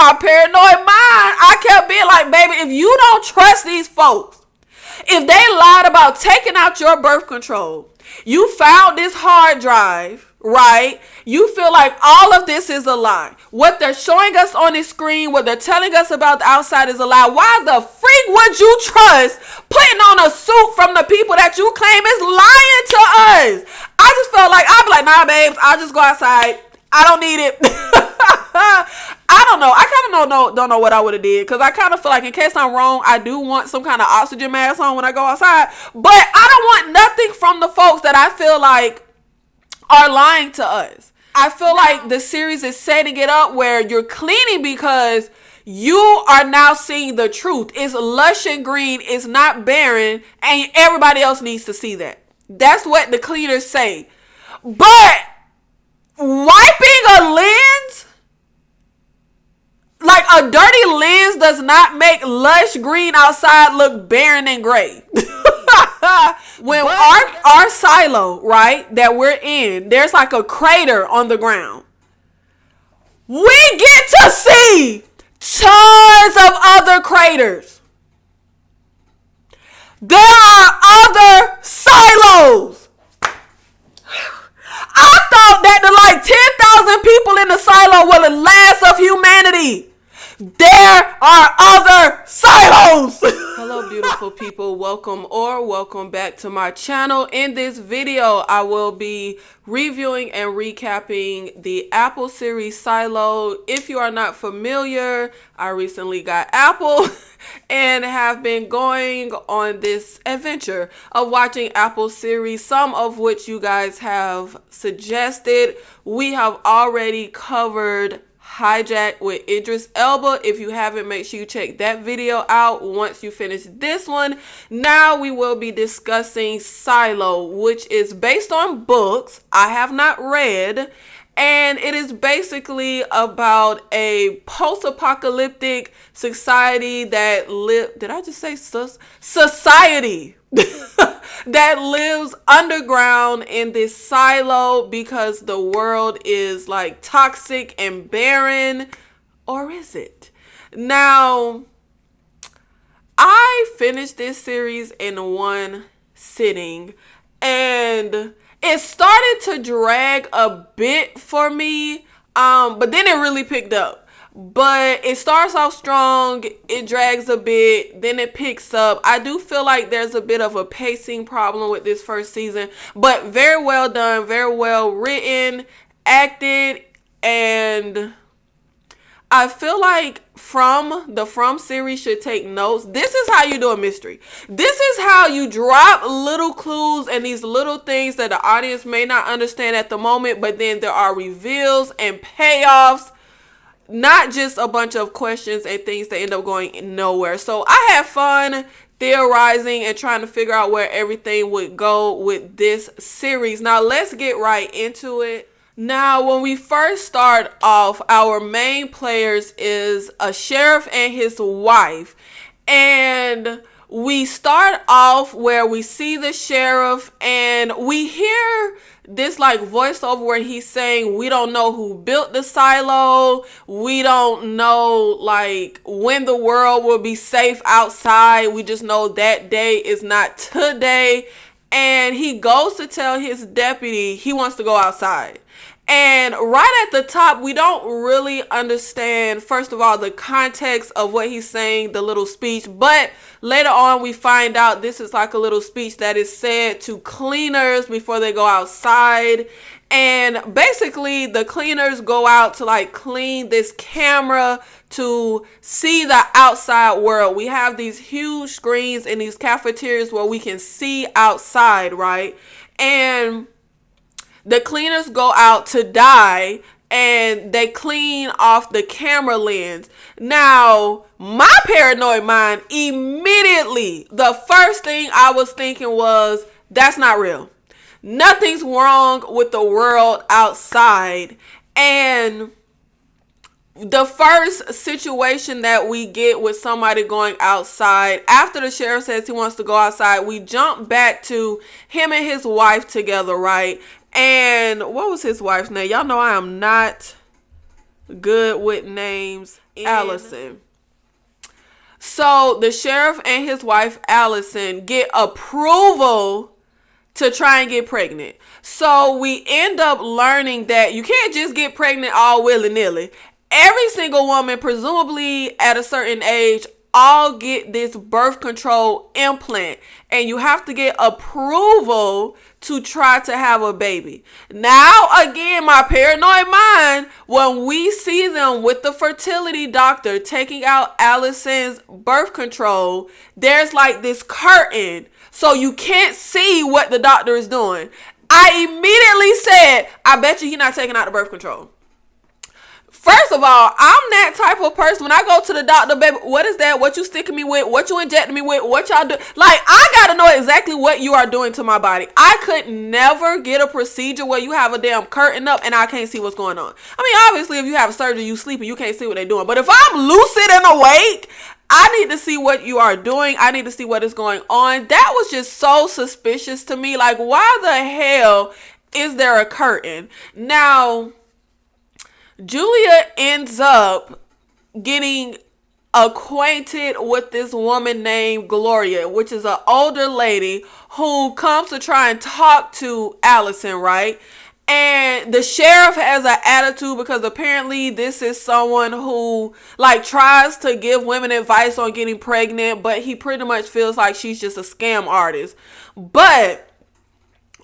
my paranoid mind, I kept being like, baby, if you don't trust these folks, if they lied about taking out your birth control, you found this hard drive, right? You feel like all of this is a lie. What they're showing us on the screen, what they're telling us about the outside is a lie. Why the freak would you trust putting on a suit from the people that you claim is lying to us? I just felt like, I'd be like, nah, babes, I'll just go outside. I don't need it. I don't know. I kind of don't know what I would have did, because I kind of feel like, in case I'm wrong, I do want some kind of oxygen mask on when I go outside. But I don't want nothing from the folks that I feel like are lying to us. I feel like the series is setting it up where you're cleaning because you are now seeing the truth. It's lush and green. It's not barren. And everybody else needs to see that. That's what the cleaners say. But wiping a lens, like a dirty lens, does not make lush green outside look barren and gray. When our silo, right, that we're in, there's like a crater on the ground. We get to see tons of other craters. There are other silos. I thought that the like 10,000 people in the silo were the last of humanity. There are other silos. Hello, beautiful people. Welcome back to my channel. In this video, I will be reviewing and recapping the Apple series Silo. If you are not familiar, I recently got Apple and have been going on this adventure of watching Apple series, some of which you guys have suggested. We have already covered Hijack with Idris Elba. If you haven't, make sure you check that video out once you finish this one. Now we will be discussing Silo, which is based on books I have not read, and it is basically about a post-apocalyptic society that society that lives underground in this silo because the world is like toxic and barren. Or is it? Now, I finished this series in one sitting, and it started to drag a bit for me, but then it really picked up. But it starts off strong, it drags a bit, then it picks up. I do feel like there's a bit of a pacing problem with this first season, but very well done, very well written, acted, and I feel like the From series should take notes. This is how you do a mystery. This is how you drop little clues and these little things that the audience may not understand at the moment, but then there are reveals and payoffs. Not just a bunch of questions and things that end up going nowhere. So I had fun theorizing and trying to figure out where everything would go with this series. Now let's get right into it. Now, when we first start off, our main players is a sheriff and his wife. And we start off where we see the sheriff and we hear this like voiceover where he's saying, we don't know who built the silo. We don't know like when the world will be safe outside. We just know that day is not today. And he goes to tell his deputy he wants to go outside. And right at the top, we don't really understand, first of all, the context of what he's saying, the little speech. But later on, we find out this is like a little speech that is said to cleaners before they go outside. And basically, the cleaners go out to like clean this camera to see the outside world. We have these huge screens in these cafeterias where we can see outside, right? And the cleaners go out to dye and they clean off the camera lens. Now, my paranoid mind immediately, the first thing I was thinking was, that's not real. Nothing's wrong with the world outside. And the first situation that we get with somebody going outside, after the sheriff says he wants to go outside, we jump back to him and his wife together, right? And what was his wife's name? Y'all know I am not good with names. Allison. So the sheriff and his wife, Allison, get approval to try and get pregnant. So we end up learning that you can't just get pregnant all willy-nilly. Every single woman, presumably at a certain age, all get this birth control implant. And you have to get approval to try to have a baby. Now, again, my paranoid mind, when we see them with the fertility doctor taking out Allison's birth control, there's like this curtain. So you can't see what the doctor is doing. I immediately said, I bet you he's not taking out the birth control. First of all, I'm that type of person. When I go to the doctor, baby, what is that? What you sticking me with? What you injecting me with? What y'all do? Like, I got to know exactly what you are doing to my body. I could never get a procedure where you have a damn curtain up and I can't see what's going on. I mean, obviously, if you have surgery, you sleep and you can't see what they're doing. But if I'm lucid and awake, I need to see what you are doing. I need to see what is going on. That was just so suspicious to me. Like, why the hell is there a curtain? Now, Julia ends up getting acquainted with this woman named Gloria, which is an older lady who comes to try and talk to Allison, right? And the sheriff has an attitude because apparently this is someone who like tries to give women advice on getting pregnant, but he pretty much feels like she's just a scam artist. But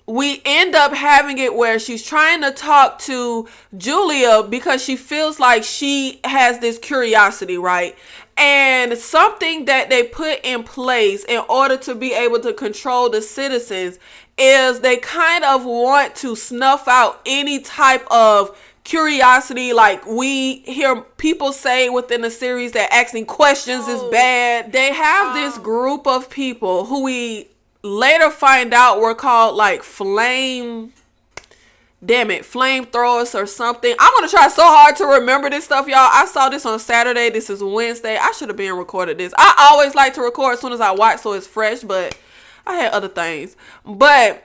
we end up having it where she's trying to talk to Julia because she feels like she has this curiosity, right? And something that they put in place in order to be able to control the citizens is they kind of want to snuff out any type of curiosity. Like we hear people say within the series that asking questions is bad. They have this group of people who we later find out were called like flamethrowers or something. I'm gonna try so hard to remember this stuff, y'all. I saw this on Saturday. This is Wednesday. I should have been recorded this. I always like to record as soon as I watch so it's fresh, but I had other things. But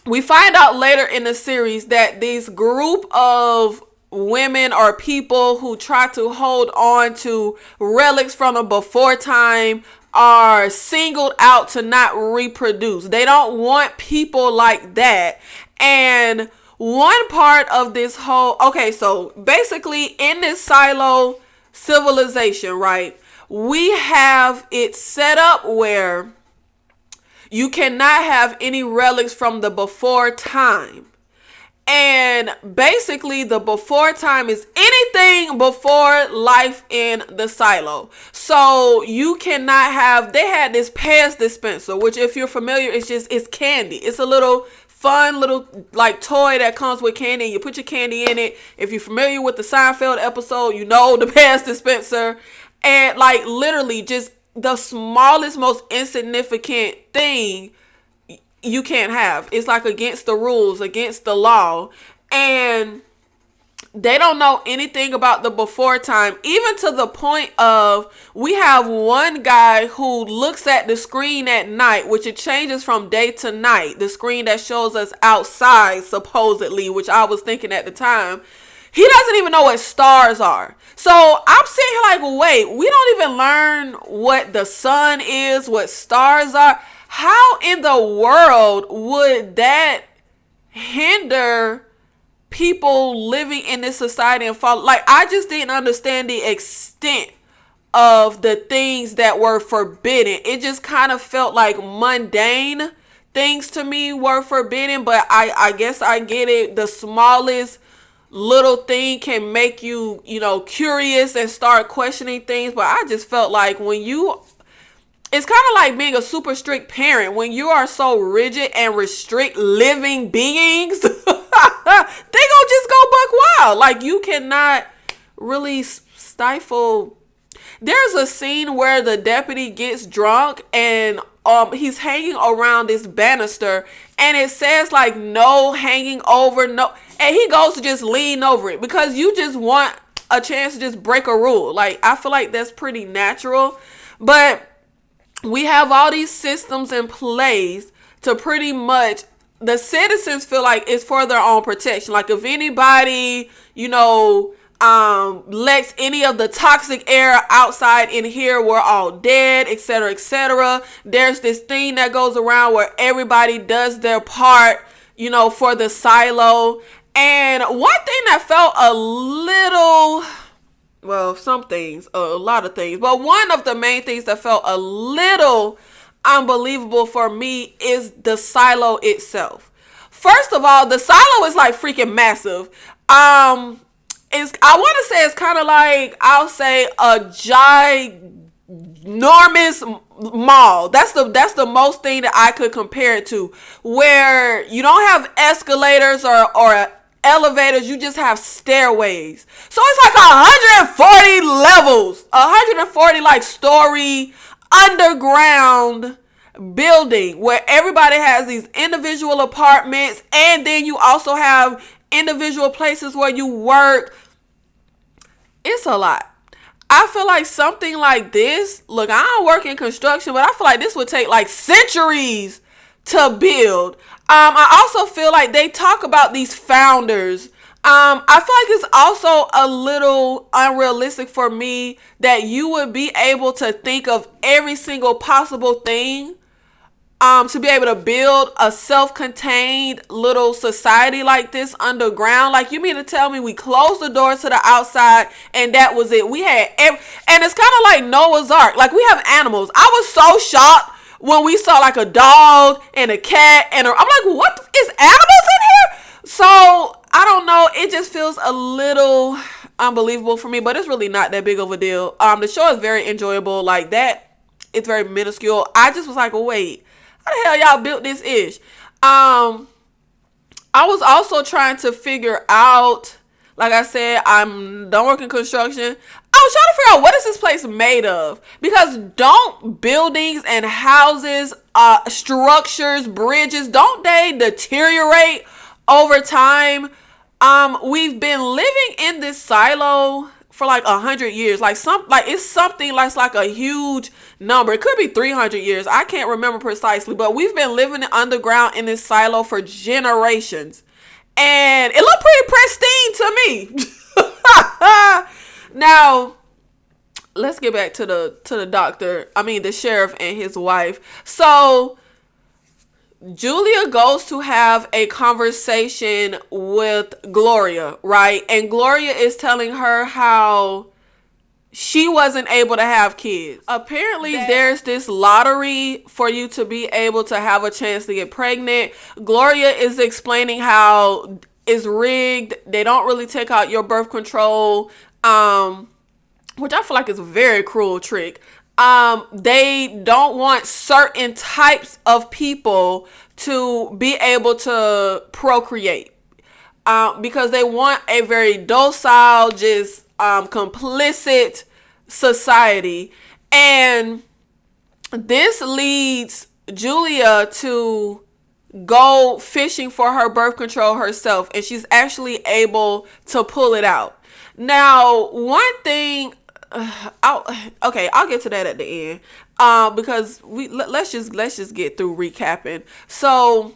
we find out later in the series that this group of women or people who try to hold on to relics from the before time are singled out to not reproduce. They don't want people like that. And one part of this whole, okay, so basically in this silo civilization, right, we have it set up where you cannot have any relics from the before time. And basically the before time is anything before life in the silo. So you cannot have, they had this pass dispenser, which if you're familiar, it's candy. It's a little fun little like toy that comes with candy and you put your candy in it. If you're familiar with the Seinfeld episode, you know the pass dispenser. And like literally just the smallest, most insignificant thing you can't have. It's like against the rules, against the law. And they don't know anything about the before time, even to the point of we have one guy who looks at the screen at night, which it changes from day to night. The screen that shows us outside, supposedly, which I was thinking at the time. He doesn't even know what stars are. So I'm sitting here like, wait, we don't even learn what the sun is, what stars are. How in the world would that hinder people living in this society and follow? Like, I just didn't understand the extent of the things that were forbidden. It just kind of felt like mundane things to me were forbidden, but I guess I get it. The smallest little thing can make you, curious and start questioning things. But I just felt like it's kind of like being a super strict parent. When you are so rigid and restrict living beings, they gonna just go buck wild. Like, you cannot really stifle. There's a scene where the deputy gets drunk and he's hanging around this banister and it says like no hanging over, no, and he goes to just lean over it because you just want a chance to just break a rule. Like, I feel like that's pretty natural. But we have all these systems in place to pretty much, the citizens feel like it's for their own protection. Like if anybody, lets any of the toxic air outside in here. We're all dead, etc., etc. There's this thing that goes around where everybody does their part, for the silo. And one thing that felt a little, well, some things, a lot of things, but one of the main things that felt a little unbelievable for me is the silo itself. First of all, the silo is like freaking massive. I want to say it's kind of like, I'll say a ginormous mall. That's the most thing that I could compare it to, where you don't have escalators or elevators, you just have stairways. So it's like 140 levels, 140 like story underground building where everybody has these individual apartments, and then you also have individual places where you work. It's a lot. I feel like something like this, look, I don't work in construction, but I feel like this would take like centuries to build. I also feel like they talk about these founders. I feel like it's also a little unrealistic for me that you would be able to think of every single possible thing to be able to build a self-contained little society like this underground. Like, you mean to tell me we closed the doors to the outside and that was it? We had and it's kind of like Noah's Ark. Like, we have animals. I was so shocked when we saw like a dog and a cat I'm like, what is animals in here? So I don't know. It just feels a little unbelievable for me, but it's really not that big of a deal. The show is very enjoyable. Like that, it's very minuscule. I just was like, wait, how the hell y'all built this ish? I was also trying to figure out, like I said, I don't work in construction. I was trying to figure out, what is this place made of? Because don't buildings and houses, structures, bridges, don't they deteriorate over time? We've been living in this silo for like 100 years. It's something like a huge number. It could be 300 years. I can't remember precisely, but we've been living underground in this silo for generations. And it looked pretty pristine to me. Now, let's get back to the doctor. The sheriff and his wife. So Julia goes to have a conversation with Gloria, right? And Gloria is telling her how she wasn't able to have kids. Apparently, there's this lottery for you to be able to have a chance to get pregnant. Gloria is explaining how it's rigged. They don't really take out your birth control, which I feel like is a very cruel trick. They don't want certain types of people to be able to procreate, because they want a very docile, just complicit society. And this leads Julia to go fishing for her birth control herself, and she's actually able to pull it out. Now, one thing, I'll get to that at the end, because let's just get through recapping. So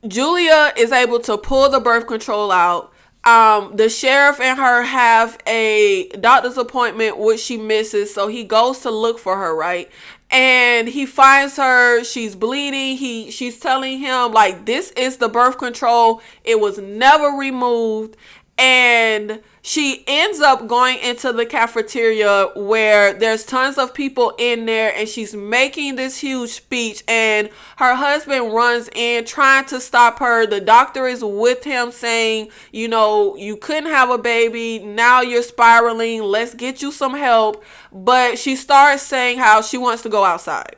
Julia is able to pull the birth control out. The sheriff and her have a doctor's appointment, which she misses, so he goes to look for her, right? And he finds her, she's bleeding. She's telling him, like, this is the birth control. It was never removed. And she ends up going into the cafeteria where there's tons of people in there, and she's making this huge speech, and her husband runs in trying to stop her. The doctor is with him saying, you couldn't have a baby. Now you're spiraling. Let's get you some help. But she starts saying how she wants to go outside.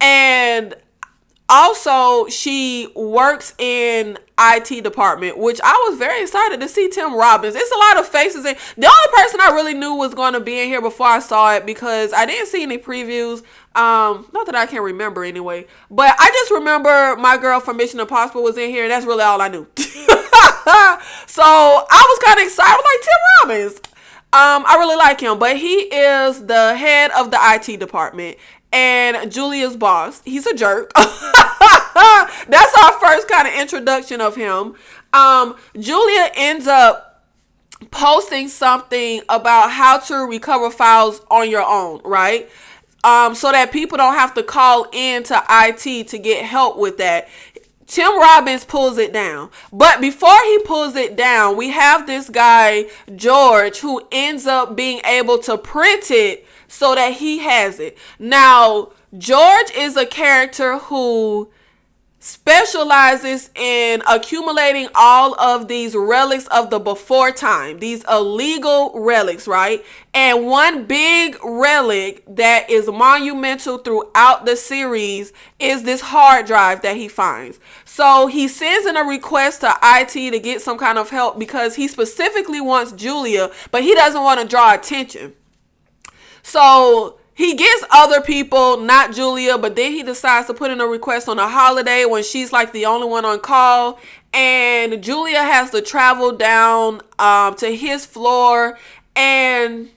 And also, she works in IT department, which I was very excited to see Tim Robbins. It's a lot of faces. And the only person I really knew was going to be in here before I saw it, because I didn't see any previews. Not that I can remember anyway. But I just remember my girl from Mission Impossible was in here, and that's really all I knew. So I was kind of excited. I was like, Tim Robbins. I really like him, but he is the head of the IT department. And Julia's boss, he's a jerk. That's our first kind of introduction of him. Julia ends up posting something about how to recover files on your own, right? So that people don't have to call in to IT to get help with that. Tim Robbins pulls it down. But before he pulls it down, we have this guy, George, who ends up being able to print it so that he has it. Now, George is a character who specializes in accumulating all of these relics of the before time, these illegal relics, right? And one big relic that is monumental throughout the series is this hard drive that he finds. So he sends in a request to IT to get some kind of help because he specifically wants Julia, but he doesn't want to draw attention. So he gets other people, not Julia, but then he decides to put in a request on a holiday when she's like the only one on call. And Julia has to travel down to his floor. And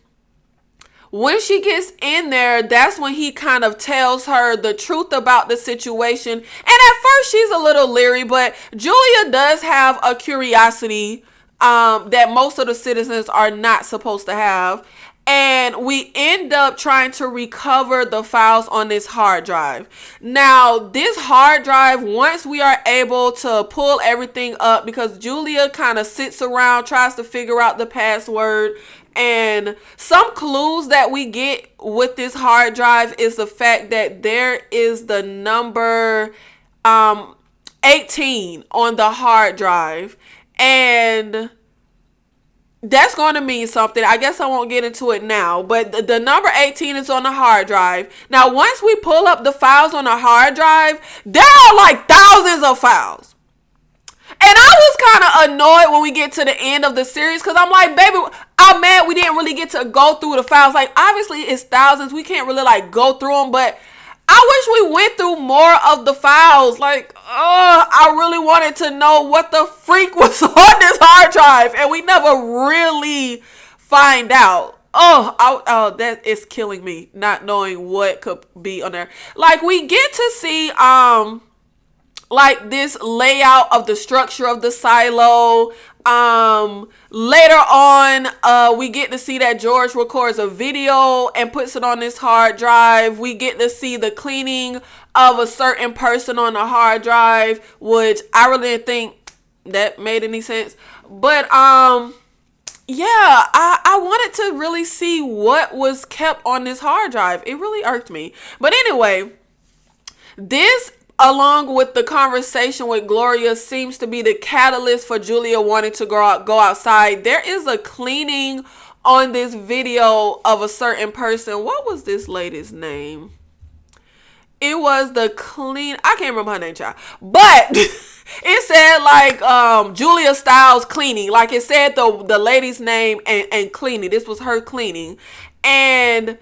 when she gets in there, that's when he kind of tells her the truth about the situation. And at first she's a little leery, but Julia does have a curiosity that most of the citizens are not supposed to have. And we end up trying to recover the files on this hard drive. Now, this hard drive, once we are able to pull everything up, because Julia kind of sits around, tries to figure out the password. And some clues that we get with this hard drive is the fact that there is the number 18 on the hard drive. And that's going to mean something. I guess I won't get into it now, but the number 18 is on the hard drive. Now, once we pull up the files on the hard drive, there are like thousands of files. And I was kind of annoyed when we get to the end of the series because I'm like, baby, I'm mad we didn't really get to go through the files. Like, obviously, it's thousands. We can't really like go through them, but I wish we went through more of the files. Like, I really wanted to know what the freak was on this hard drive, and we never really find out. That is killing me, not knowing what could be on there. Like, we get to see like this layout of the structure of the silo. Later on, we get to see that George records a video and puts it on this hard drive. We get to see the cleaning of a certain person on the hard drive, which I really didn't think that made any sense. But yeah, I wanted to really see what was kept on this hard drive. It really irked me. But anyway, this, along with the conversation with Gloria, seems to be the catalyst for Julia wanting to go outside. There is a cleaning on this video of a certain person. What was this lady's name? It was the I can't remember her name, child. But it said like Julia Stiles cleaning. Like it said the lady's name and cleaning. This was her cleaning. And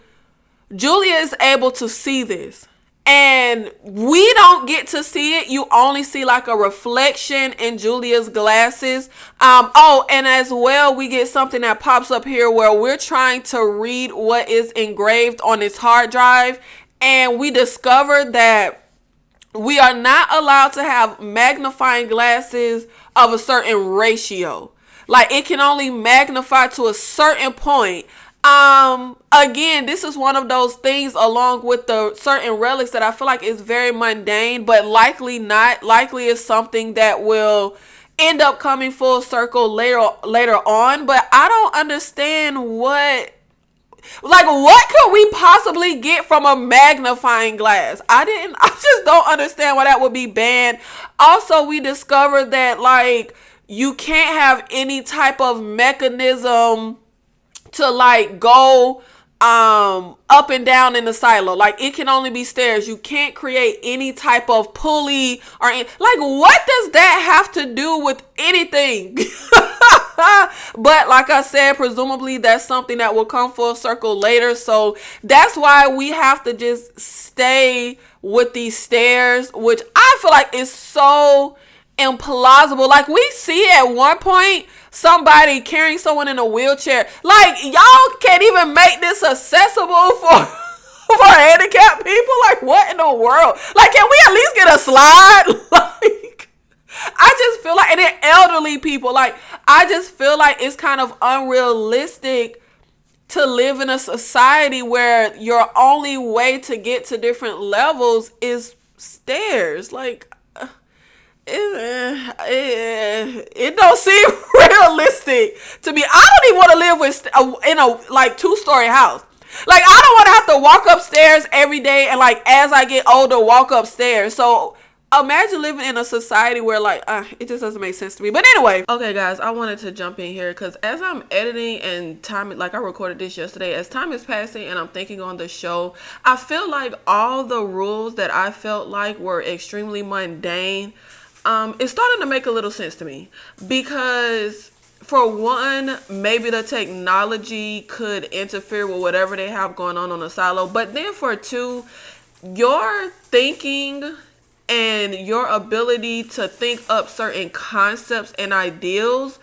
Julia is able to see this. And we don't get to see it. You only see like a reflection in Julia's glasses. And as well, we get something that pops up here where we're trying to read what is engraved on this hard drive. And we discovered that we are not allowed to have magnifying glasses of a certain ratio. Like it can only magnify to a certain point. Again, this is one of those things along with the certain relics that I feel like is very mundane, but likely not. Likely is something that will end up coming full circle later on. But I don't understand what could we possibly get from a magnifying glass? I just don't understand why that would be banned. Also, we discovered that like you can't have any type of mechanism to like go up and down in the silo. Like it can only be stairs. You can't create any type of pulley or like what does that have to do with anything? But like I said, presumably that's something that will come full circle later. So that's why we have to just stay with these stairs, which I feel like is so implausible. Like we see at one point somebody carrying someone in a wheelchair. Like y'all can't even make this accessible for handicapped people. Like what in the world? Like can we at least get a slide? Like I just feel like, and then elderly people, like, I just feel like it's kind of unrealistic to live in a society where your only way to get to different levels is stairs. Like, it don't seem realistic to me. I don't even want to live in a like 2-story house. Like, I don't want to have to walk upstairs every day, and like as I get older, walk upstairs. So imagine living in a society where like it just doesn't make sense to me. But anyway, okay guys, I wanted to jump in here because as I'm editing and time, like I recorded this yesterday, as time is passing and I'm thinking on the show, I feel like all the rules that I felt like were extremely mundane, it's starting to make a little sense to me. Because for one, maybe the technology could interfere with whatever they have going on the silo. But then for two, your thinking and your ability to think up certain concepts and ideals,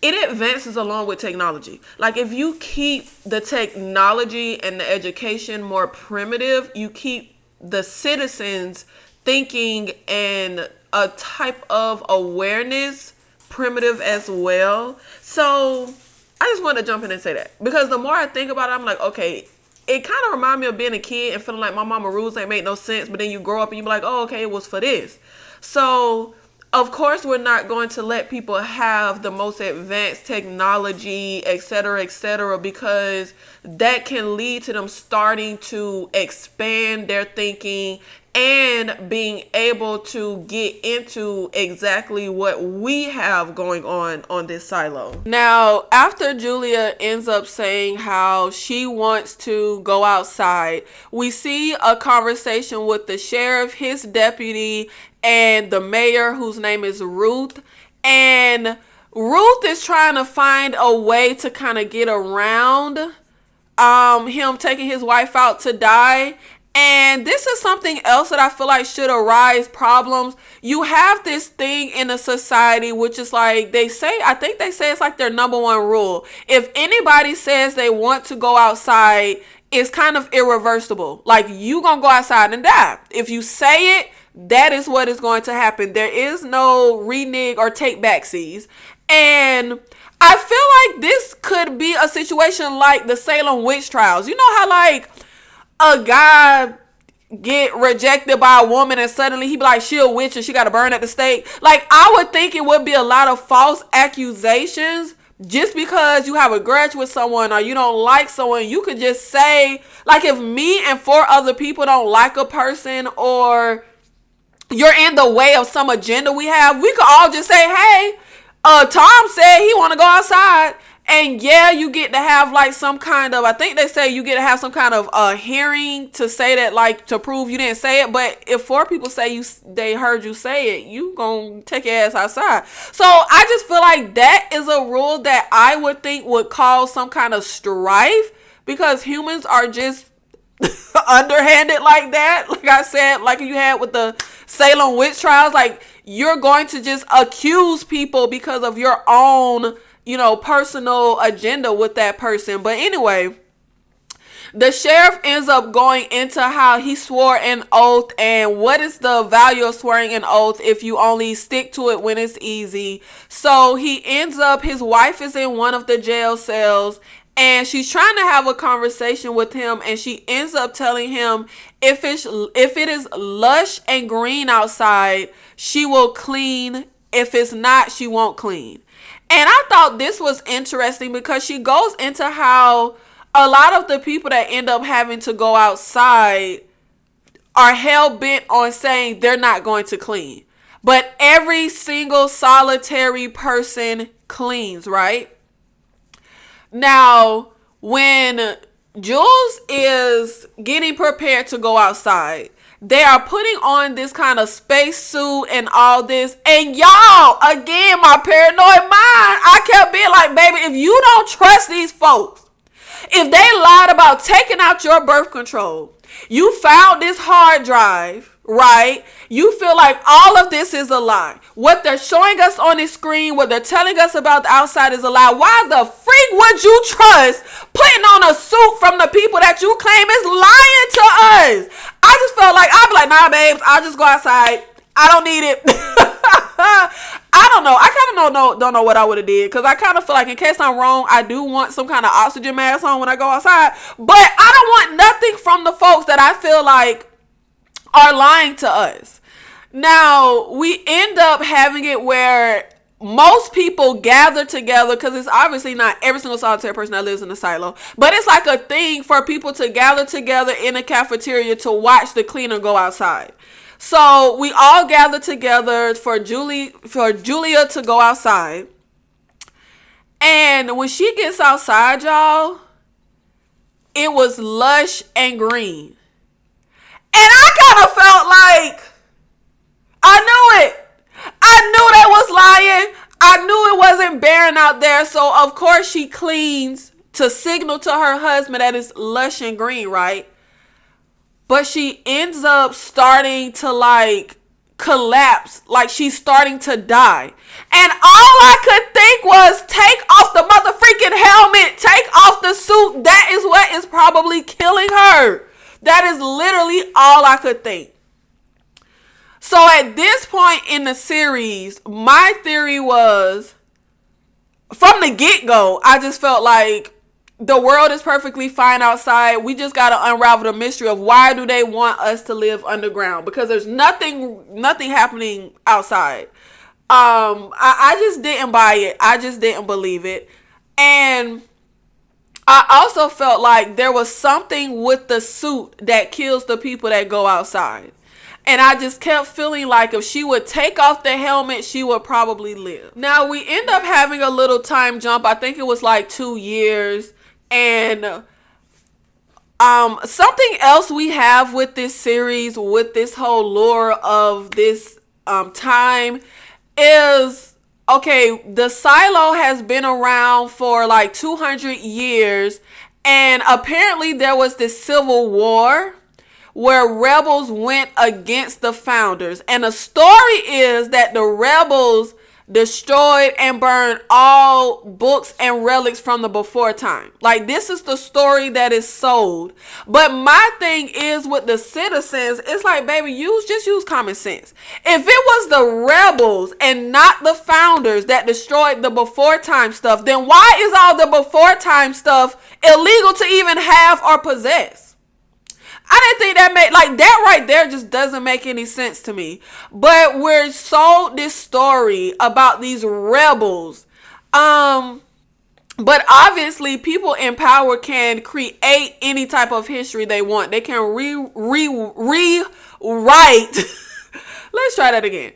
it advances along with technology. Like, if you keep the technology and the education more primitive, you keep the citizens thinking and a type of awareness primitive as well. So I just want to jump in and say that, because the more I think about it, I'm like, okay, it kind of reminds me of being a kid and feeling like my mama rules ain't make no sense, but then you grow up and you be like, oh, okay, it was for this. So of course we're not going to let people have the most advanced technology, etc., because that can lead to them starting to expand their thinking and being able to get into exactly what we have going on this silo. Now, after Julia ends up saying how she wants to go outside, we see a conversation with the sheriff, his deputy, and the mayor, whose name is Ruth. And Ruth is trying to find a way to kind of get around him taking his wife out to die. And this is something else that I feel like should arise problems. You have this thing in a society, which is like, I think they say it's like their number one rule. If anybody says they want to go outside, it's kind of irreversible. Like, you gonna go outside and die. If you say it, that is what is going to happen. There is no renege or take backsies. And I feel like this could be a situation like the Salem witch trials. You know how like a guy get rejected by a woman and suddenly he be like, she a witch and she got to burn at the stake. Like, I would think it would be a lot of false accusations just because you have a grudge with someone or you don't like someone. You could just say, like, if me and 4 other people don't like a person, or you're in the way of some agenda we have, we could all just say, hey, Tom said he want to go outside. And yeah, you get to have like some kind of, I think they say you get to have some kind of hearing to say that, like, to prove you didn't say it. But if 4 people say they heard you say it, you gonna take your ass outside. So I just feel like that is a rule that I would think would cause some kind of strife, because humans are just underhanded like that. Like I said, like you had with the Salem witch trials, like, you're going to just accuse people because of your own, personal agenda with that person. But anyway, the sheriff ends up going into how he swore an oath and what is the value of swearing an oath if you only stick to it when it's easy. So he ends up, his wife is in one of the jail cells and she's trying to have a conversation with him, and she ends up telling him if it is lush and green outside, she will clean. If it's not, she won't clean. And I thought this was interesting because she goes into how a lot of the people that end up having to go outside are hell-bent on saying they're not going to clean. But every single solitary person cleans, right? Now, when Jules is getting prepared to go outside, they are putting on this kind of space suit and all this. And y'all, again, my paranoid mind, I kept being like, baby, if you don't trust these folks, if they lied about taking out your birth control, you found this hard drive, right? You feel like all of this is a lie. What they're showing us on the screen, what they're telling us about the outside is a lie. Why the freak would you trust putting on a suit from the people that you claim is lying to us? I just felt like, I'd be like, nah, babes, I'll just go outside. I don't need it. I don't know. I kind of don't know what I would have did, because I kind of feel like, in case I'm wrong, I do want some kind of oxygen mask on when I go outside. But I don't want nothing from the folks that I feel like are lying to us. Now, we end up having it where most people gather together, because it's obviously not every single solitary person that lives in a silo, but it's like a thing for people to gather together in a cafeteria to watch the cleaner go outside. So we all gather together for Julia to go outside. And when she gets outside, y'all, it was lush and green. And I kind of felt like, I knew it. I knew they was lying. I knew it wasn't barren out there. So, of course, she cleans to signal to her husband that it's lush and green, right? But she ends up starting to, like, collapse. Like, she's starting to die. And all I could think was, take off the motherfreaking helmet. Take off the suit. That is what is probably killing her. That is literally all I could think. So at this point in the series, my theory was, from the get-go, I just felt like the world is perfectly fine outside. We just got to unravel the mystery of why do they want us to live underground? Because there's nothing happening outside. I just didn't buy it. I just didn't believe it. And I also felt like there was something with the suit that kills the people that go outside. And I just kept feeling like if she would take off the helmet, she would probably live. Now, we end up having a little time jump. I think it was like 2 years. And something else we have with this series, with this whole lore of this time, is, okay, the silo has been around for like 200 years. And apparently there was this civil war where rebels went against the founders. And the story is that the rebels destroyed and burned all books and relics from the before time. Like, this is the story that is sold. But my thing is, with the citizens, it's like, baby, just use common sense. If it was the rebels and not the founders that destroyed the before time stuff, then why is all the before time stuff illegal to even have or possess? I didn't think that made, like, that right there just doesn't make any sense to me. But we're sold this story about these rebels. But obviously people in power can create any type of history they want. They can rewrite. Let's try that again.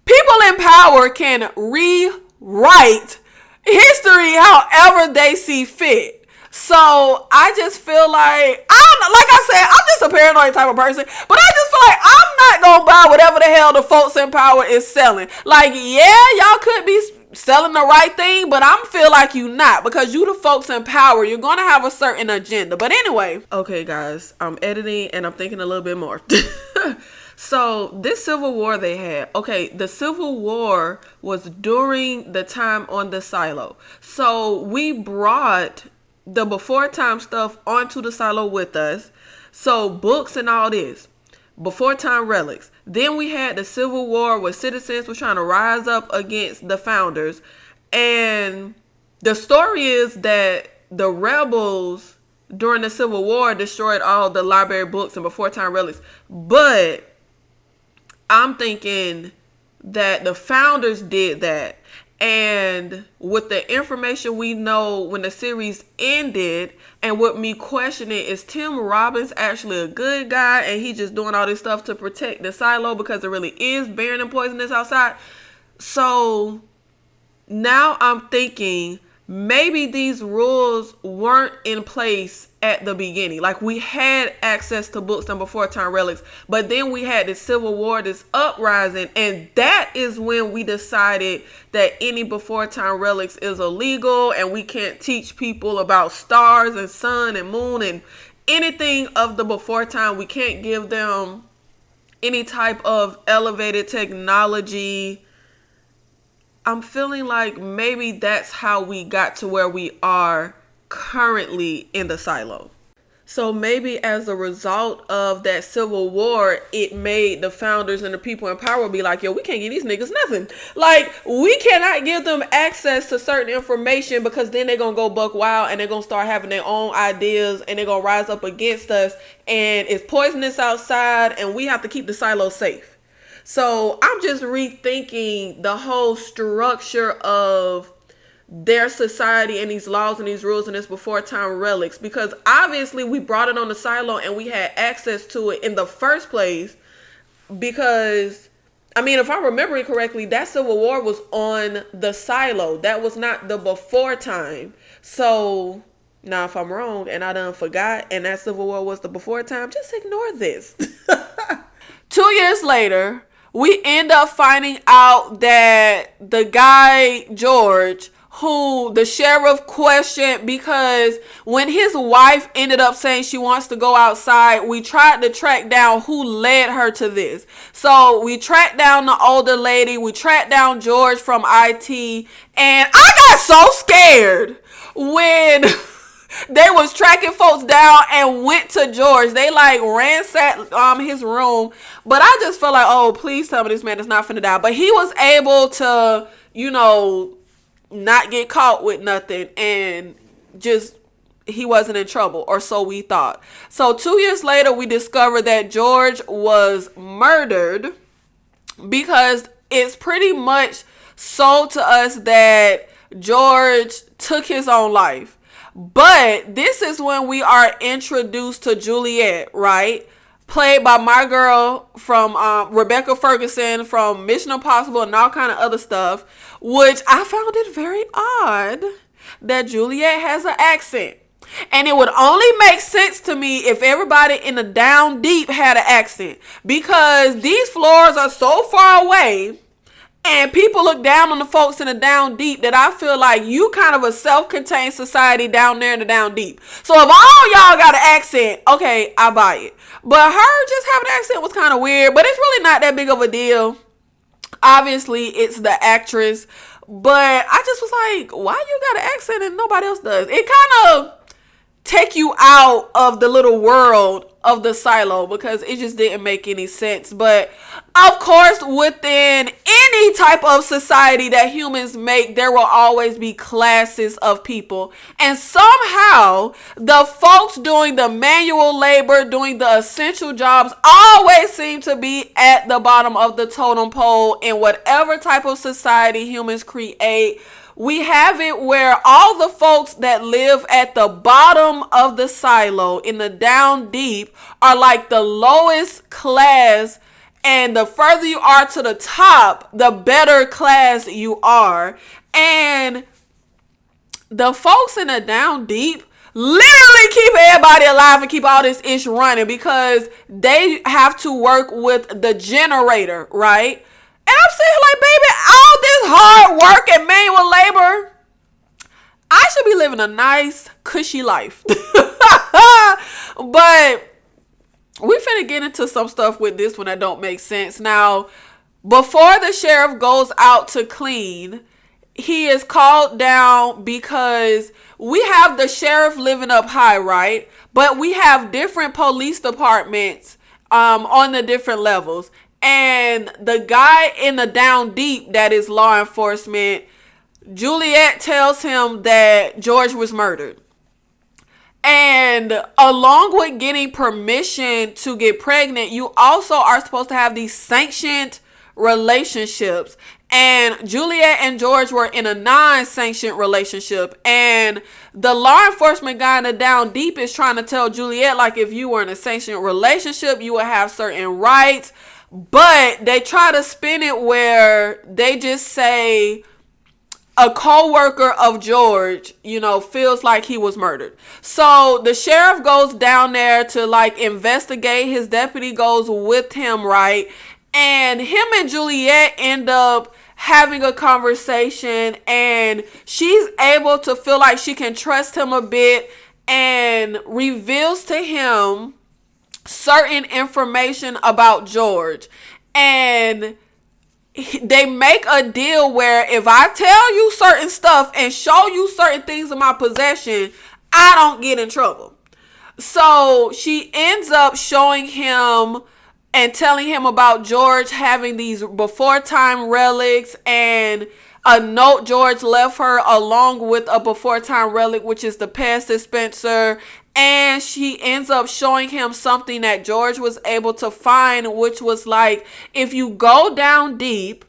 People in power can rewrite history however they see fit. So I just feel like, I said, I'm just a paranoid type of person, but I just feel like I'm not going to buy whatever the hell the folks in power is selling. Like, yeah, y'all could be selling the right thing, but I'm feel like you not, because you the folks in power. You're going to have a certain agenda. But anyway. Okay, guys, I'm editing and I'm thinking a little bit more. So this civil war they had, okay, the civil war was during the time on the silo. So we brought the before time stuff onto the silo with us. So books and all this, before time relics. Then we had the civil war where citizens were trying to rise up against the founders. And the story is that the rebels during the civil war destroyed all the library books and before time relics. But I'm thinking that the founders did that. And with the information we know when the series ended, and with me questioning, is Tim Robbins actually a good guy and he just doing all this stuff to protect the silo because there really is barren and poisonous outside? So now I'm thinking maybe these rules weren't in place at the beginning. Like, we had access to books and before time relics, but then we had this civil war, this uprising, and that is when we decided that any before time relics is illegal and we can't teach people about stars and sun and moon and anything of the before time. We can't give them any type of elevated technology. I'm feeling like maybe that's how we got to where we are currently in the silo. So maybe as a result of that civil war, it made the founders and the people in power be like, yo, we can't give these niggas nothing. Like, we cannot give them access to certain information because then they're going to go buck wild and they're going to start having their own ideas and they're going to rise up against us. And it's poisonous outside and we have to keep the silos safe. So I'm just rethinking the whole structure of their society and these laws and these rules and this before time relics, because obviously we brought it on the silo and we had access to it in the first place. Because I mean, if I remember it correctly, that civil war was on the silo. That was not the before time. So now if I'm wrong and I done forgot and that civil war was the before time, just ignore this. 2 years later, we end up finding out that the guy George, who the sheriff questioned, because when his wife ended up saying she wants to go outside, we tried to track down who led her to this. So we tracked down the older lady, we tracked down George from IT, and I got so scared when they was tracking folks down and went to George. They like ransacked his room, but I just felt like, oh, please tell me this man is not finna die. But he was able to, not get caught with nothing, and just he wasn't in trouble, or so we thought. So 2 years later, we discovered that George was murdered, because it's pretty much sold to us that George took his own life. But this is when we are introduced to Juliet, right? Played by my girl from Rebecca Ferguson from Mission Impossible and all kind of other stuff, which I found it very odd that Juliet has an accent. And it would only make sense to me if everybody in the down deep had an accent, because these floors are so far away and people look down on the folks in the down deep that I feel like you kind of a self-contained society down there in the down deep. So if all y'all got an accent, okay, I buy it. But her just having an accent was kind of weird, but it's really not that big of a deal. Obviously, it's the actress, but I just was like, why you got an accent and nobody else does? It kind of take you out of the little world of the silo, because it just didn't make any sense. But of course, within any type of society that humans make, there will always be classes of people, and somehow the folks doing the manual labor, doing the essential jobs, always seem to be at the bottom of the totem pole in whatever type of society humans create. We have it where all the folks that live at the bottom of the silo in the down deep are like the lowest class, and the further you are to the top, the better class you are. And the folks in the down deep literally keep everybody alive and keep all this ish running, because they have to work with the generator, right? And I'm saying, like, baby, all this hard work and manual labor, I should be living a nice, cushy life. But we finna get into some stuff with this one that don't make sense. Now, before the sheriff goes out to clean, he is called down because we have the sheriff living up high, right? But we have different police departments on the different levels. And the guy in the down deep that is law enforcement, Juliet tells him that George was murdered. And along with getting permission to get pregnant, you also are supposed to have these sanctioned relationships. And Juliet and George were in a non-sanctioned relationship. And the law enforcement guy in the down deep is trying to tell Juliet, like, if you were in a sanctioned relationship, you would have certain rights. But they try to spin it where they just say a co-worker of George, feels like he was murdered. So the sheriff goes down there to like investigate. His deputy goes with him, right? And him and Juliet end up having a conversation, and she's able to feel like she can trust him a bit, and reveals to him certain information about George. And they make a deal where if I tell you certain stuff and show you certain things in my possession, I don't get in trouble. So she ends up showing him and telling him about George having these before time relics and a note George left her along with a before time relic, which is the past dispenser. And she ends up showing him something that George was able to find, which was like, if you go down deep,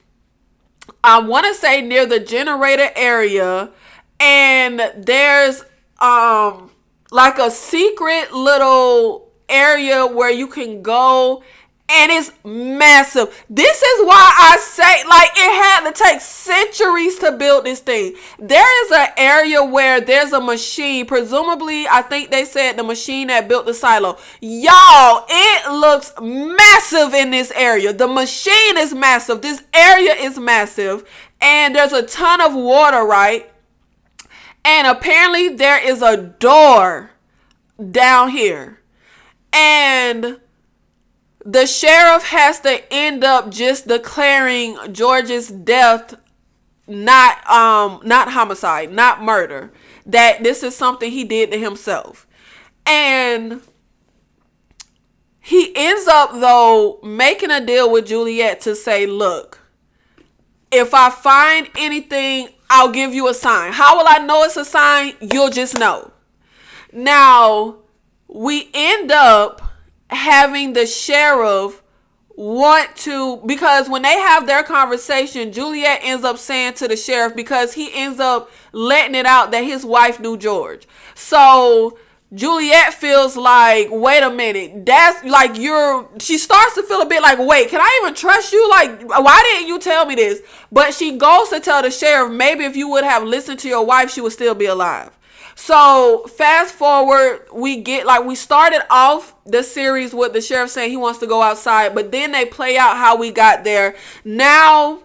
I want to say near the generator area, and there's like a secret little area where you can go, and it's massive. This is why I say, like, it had to take centuries to build this thing. There is an area where there's a machine, presumably, I think they said the machine that built the silo. Y'all, it looks massive in this area. The machine is massive. This area is massive. And there's a ton of water, right? And apparently there is a door down here. And the sheriff has to end up just declaring George's death not homicide, not murder. That this is something he did to himself. And he ends up, though, making a deal with Juliet to say, look, if I find anything, I'll give you a sign. How will I know it's a sign? You'll just know. Now, we end up having the sheriff want to, because when they have their conversation, Juliet ends up saying to the sheriff, because he ends up letting it out that his wife knew George. So Juliet feels like, wait a minute, that's like she starts to feel a bit like, wait, can I even trust you? Like, why didn't you tell me this? But she goes to tell the sheriff, maybe if you would have listened to your wife, she would still be alive. So fast forward, we started off the series with the sheriff saying he wants to go outside, but then they play out how we got there. Now,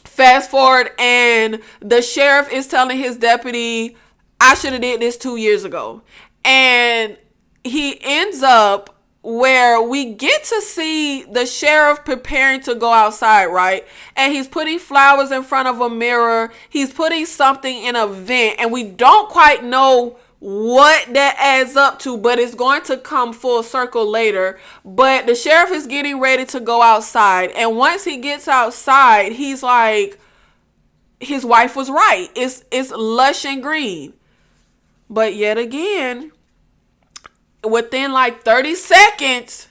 fast forward, and the sheriff is telling his deputy, I should have did this 2 years ago. And he ends up where we get to see the sheriff preparing to go outside, right? And he's putting flowers in front of a mirror. He's putting something in a vent, and we don't quite know what that adds up to, but it's going to come full circle later. But the sheriff is getting ready to go outside, and once he gets outside, he's like, his wife was right. It's lush and green. But yet again, within like 30 seconds,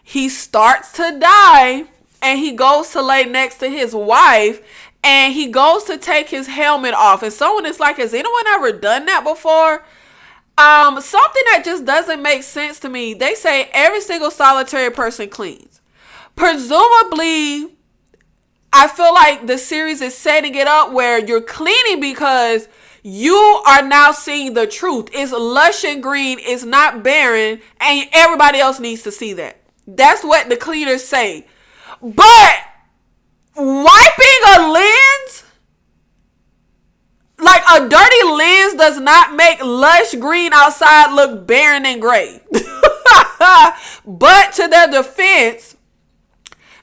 he starts to die, and he goes to lay next to his wife, and he goes to take his helmet off. And someone is like, has anyone ever done that before? Something that just doesn't make sense to me. They say every single solitary person cleans. Presumably, I feel like the series is setting it up where you're cleaning because you are now seeing the truth. It's lush and green. It's not barren. And everybody else needs to see that. That's what the cleaners say. But wiping a lens, like a dirty lens, does not make lush green outside look barren and gray. But to their defense,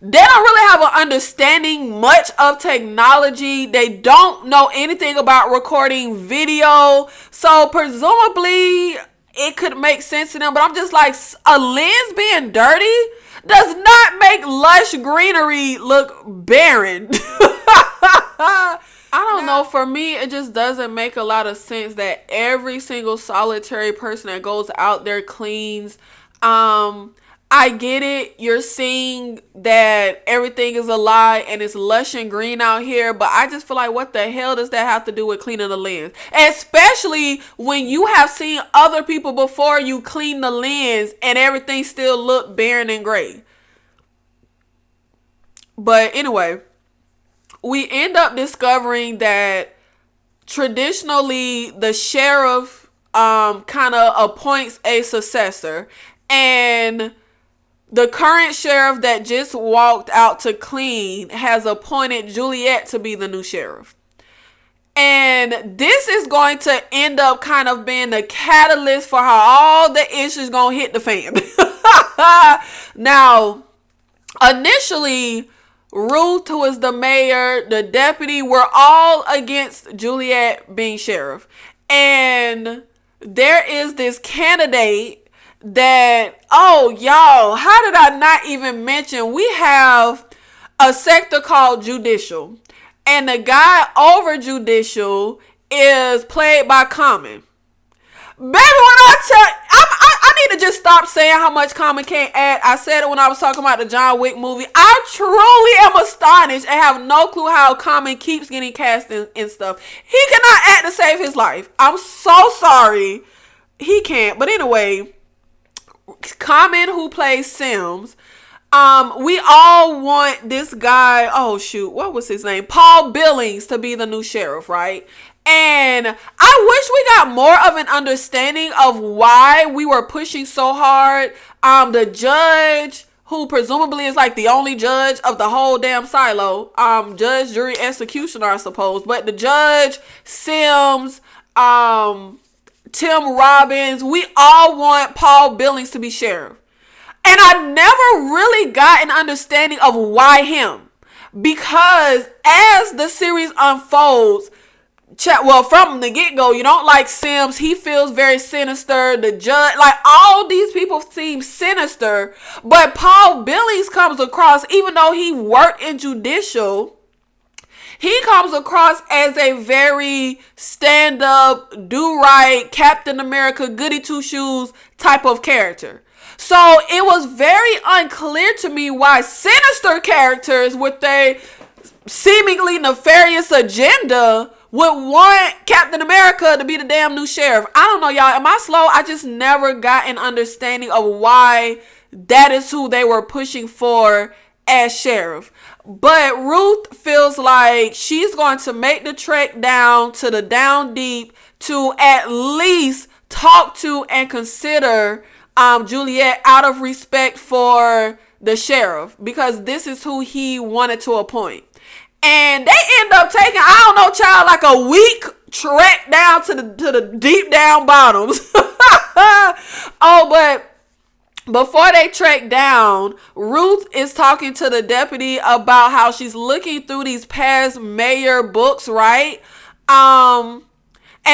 they don't really have an understanding much of technology. They don't know anything about recording video. So presumably it could make sense to them. But I'm just like, a lens being dirty does not make lush greenery look barren. I don't know. For me, it just doesn't make a lot of sense that every single solitary person that goes out there cleans. I get it. You're seeing that everything is a lie and it's lush and green out here. But I just feel like, what the hell does that have to do with cleaning the lens? Especially when you have seen other people before you clean the lens and everything still look barren and gray. But anyway, we end up discovering that traditionally the sheriff kind of appoints a successor. And the current sheriff that just walked out to clean has appointed Juliet to be the new sheriff. And this is going to end up kind of being the catalyst for how all the issues going to hit the fan. Now, initially, Ruth, who is the mayor, the deputy, were all against Juliet being sheriff. And there is this candidate that, oh, y'all, how did I not even mention? We have a sector called Judicial. And the guy over Judicial is played by Common. Baby, when I need to just stop saying how much Common can't act. I said it when I was talking about the John Wick movie. I truly am astonished and have no clue how Common keeps getting cast in stuff. He cannot act to save his life. I'm so sorry. He can't. But anyway, Common, who plays Sims, we all want this guy, oh shoot, what was his name? Paul Billings to be the new sheriff, right? And I wish we got more of an understanding of why we were pushing so hard. The judge, who presumably is like the only judge of the whole damn silo, judge, jury, executioner, I suppose. But the judge, Sims, Tim Robbins, we all want Paul Billings to be sheriff. And I never really got an understanding of why him. Because as the series unfolds, well, from the get-go, you don't like Sims. He feels very sinister. The judge, like, all these people seem sinister. But Paul Billings comes across, even though he worked in Judicial, he comes across as a very stand-up, do-right, Captain America, goody two-shoes type of character. So it was very unclear to me why sinister characters with a seemingly nefarious agenda would want Captain America to be the damn new sheriff. I don't know, y'all. Am I slow? I just never got an understanding of why that is who they were pushing for as sheriff. But Ruth feels like she's going to make the trek down to the down deep to at least talk to and consider Juliet out of respect for the sheriff, because this is who he wanted to appoint. And they end up taking, I don't know, child, like a week trek down to the deep down bottoms. Oh, but before they trek down, Ruth is talking to the deputy about how she's looking through these past mayor books, right? And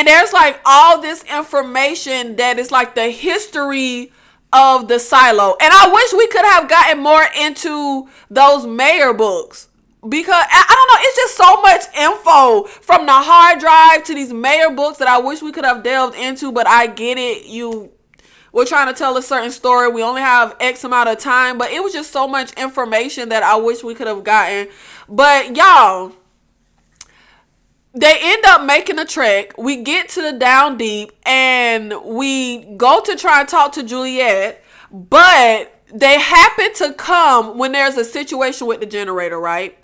there's like all this information that is like the history of the silo. And I wish we could have gotten more into those mayor books, because I don't know, it's just so much info from the hard drive to these mayor books that I wish we could have delved into. But I get it. We're trying to tell a certain story. We only have X amount of time, but it was just so much information that I wish we could have gotten. But y'all, they end up making a trek. We get to the down deep and we go to try and talk to Juliet, but they happen to come when there's a situation with the generator, right?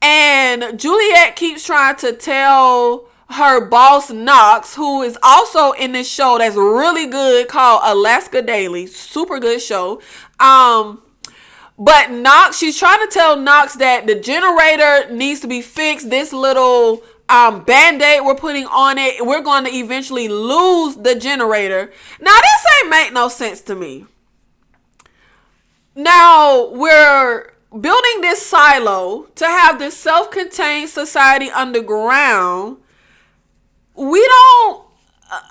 And Juliet keeps trying to tell her boss, Knox, who is also in this show that's really good called Alaska Daily. Super good show. But Knox, she's trying to tell Knox that the generator needs to be fixed. This little band-aid we're putting on it, we're going to eventually lose the generator. Now, this ain't make no sense to me. Now, we're building this silo to have this self-contained society underground. We don't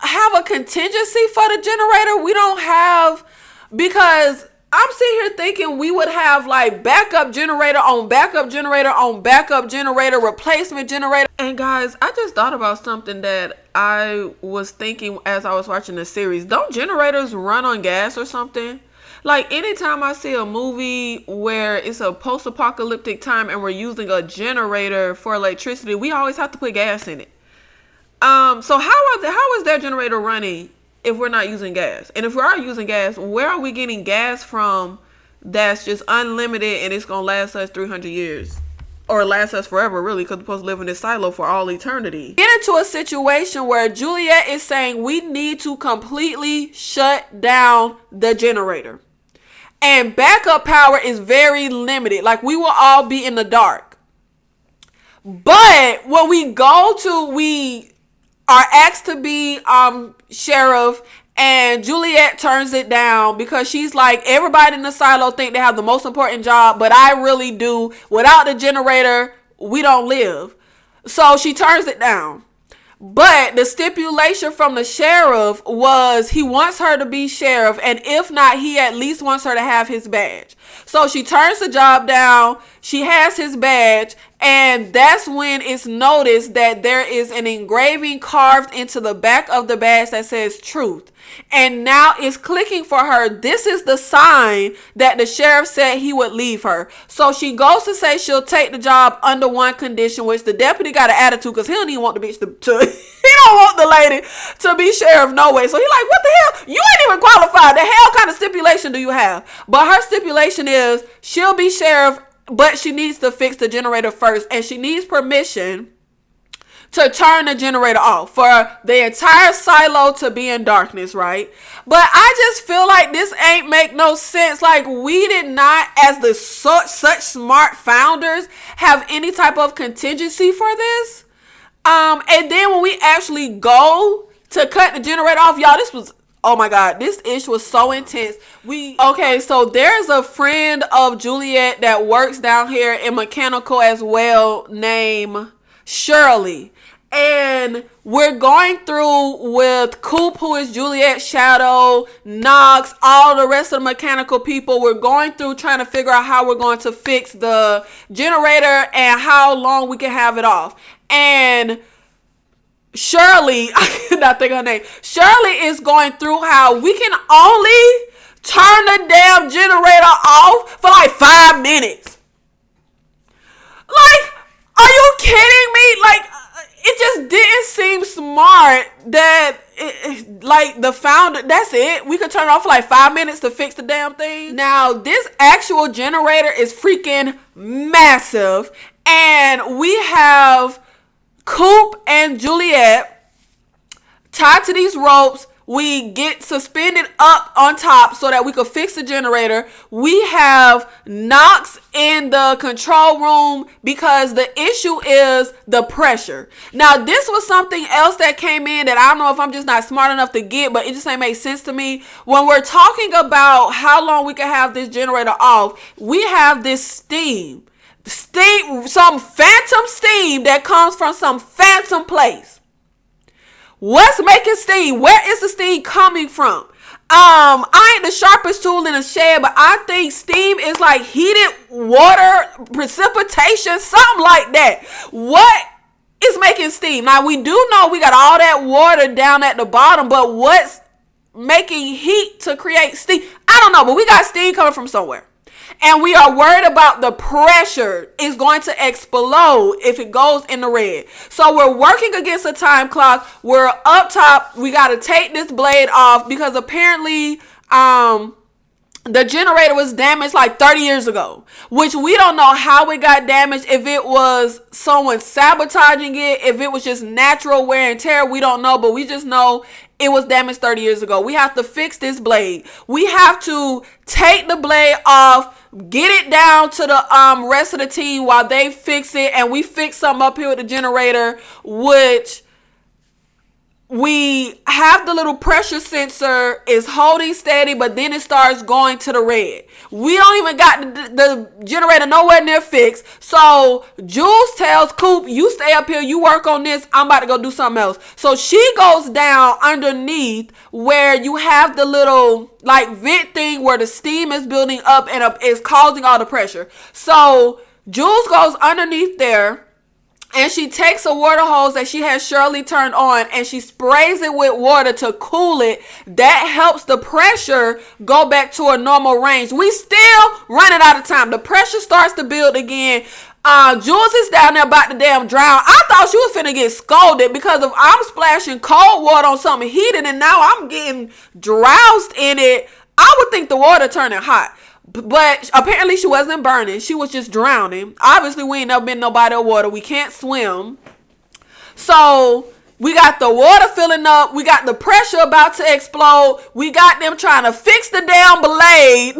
have a contingency for the generator. We don't have, because I'm sitting here thinking we would have like backup generator on backup generator on backup generator, replacement generator. And guys, I just thought about something that I was thinking as I was watching the series. Don't generators run on gas or something? Like, anytime I see a movie where it's a post-apocalyptic time and we're using a generator for electricity, we always have to put gas in it. So how is their generator running if we're not using gas? And if we are using gas, where are we getting gas from that's just unlimited and it's going to last us 300 years? Or last us forever, really, because we're supposed to live in this silo for all eternity. Get into a situation where Juliet is saying we need to completely shut down the generator. And backup power is very limited. Like, we will all be in the dark. But when we are asked to be sheriff, and Juliet turns it down because she's like, everybody in the silo think they have the most important job, but I really do. Without the generator, we don't live. So she turns it down. But the stipulation from the sheriff was he wants her to be sheriff, and if not, he at least wants her to have his badge. So she turns the job down. She has his badge, and that's when it's noticed that there is an engraving carved into the back of the badge that says truth. And now it's clicking for her. This is the sign that the sheriff said he would leave her. So she goes to say she'll take the job under one condition, which the deputy got an attitude because he don't even want the bitch to he don't want the lady to be sheriff no way. So he like, what the hell? You ain't even qualified. The hell kind of stipulation do you have? But her stipulation is she'll be sheriff, but she needs to fix the generator first, and she needs permission to turn the generator off for the entire silo to be in darkness, right? But I just feel like this ain't make no sense. Like, we did not, as the such smart founders, have any type of contingency for this. And then when we actually go to cut the generator off, y'all, this was, oh my God, this issue was so intense. Okay, so there's a friend of Juliet that works down here in mechanical as well, named Shirley. And we're going through with Coop, who is Juliet's shadow, Knox, all the rest of the mechanical people. We're going through trying to figure out how we're going to fix the generator and how long we can have it off. And Shirley, I cannot think of her name. Shirley is going through how we can only turn the damn generator off for like 5 minutes. Like, are you kidding me? Like, it just didn't seem smart that like the founder, that's it. We could turn it off for like 5 minutes to fix the damn thing. Now, this actual generator is freaking massive. And we have Coop and Juliet tied to these ropes. We get suspended up on top so that we could fix the generator. We have Knox in the control room because the issue is the pressure. Now, this was something else that came in that I don't know if I'm just not smart enough to get, but it just ain't make sense to me. When we're talking about how long we can have this generator off, we have this steam, some phantom steam that comes from some phantom place. What's making steam? Where is the steam coming from? I ain't the sharpest tool in the shed, but I think steam is like heated water, precipitation, something like that. What is making steam? Now, we do know we got all that water down at the bottom, but what's making heat to create steam? I don't know, but we got steam coming from somewhere. And we are worried about the pressure is going to explode if it goes in the red. So we're working against a time clock. We're up top. We got to take this blade off because apparently the generator was damaged like 30 years ago, which we don't know how it got damaged. If it was someone sabotaging it, if it was just natural wear and tear, we don't know. But we just know it was damaged 30 years ago. We have to fix this blade. We have to take the blade off, get it down to the rest of the team while they fix it, and we fix something up here with the generator, which we have the little pressure sensor is holding steady, but then it starts going to the red. We don't even got the generator nowhere near fixed. So Jules tells Coop, you stay up here, you work on this, I'm about to go do something else. So she goes down underneath where you have the little like vent thing where the steam is building up and is causing all the pressure. So Jules goes underneath there, and she takes a water hose that she has Shirley turned on, and she sprays it with water to cool it. That helps the pressure go back to a normal range. We still running out of time. The pressure starts to build again. Jules is down there about to damn drown. I thought she was finna get scolded because if I'm splashing cold water on something heated and now I'm getting doused in it, I would think the water turning hot. But apparently she wasn't burning. She was just drowning. Obviously, we ain't never been in no body of water. We can't swim. So we got the water filling up. We got the pressure about to explode. We got them trying to fix the damn blade.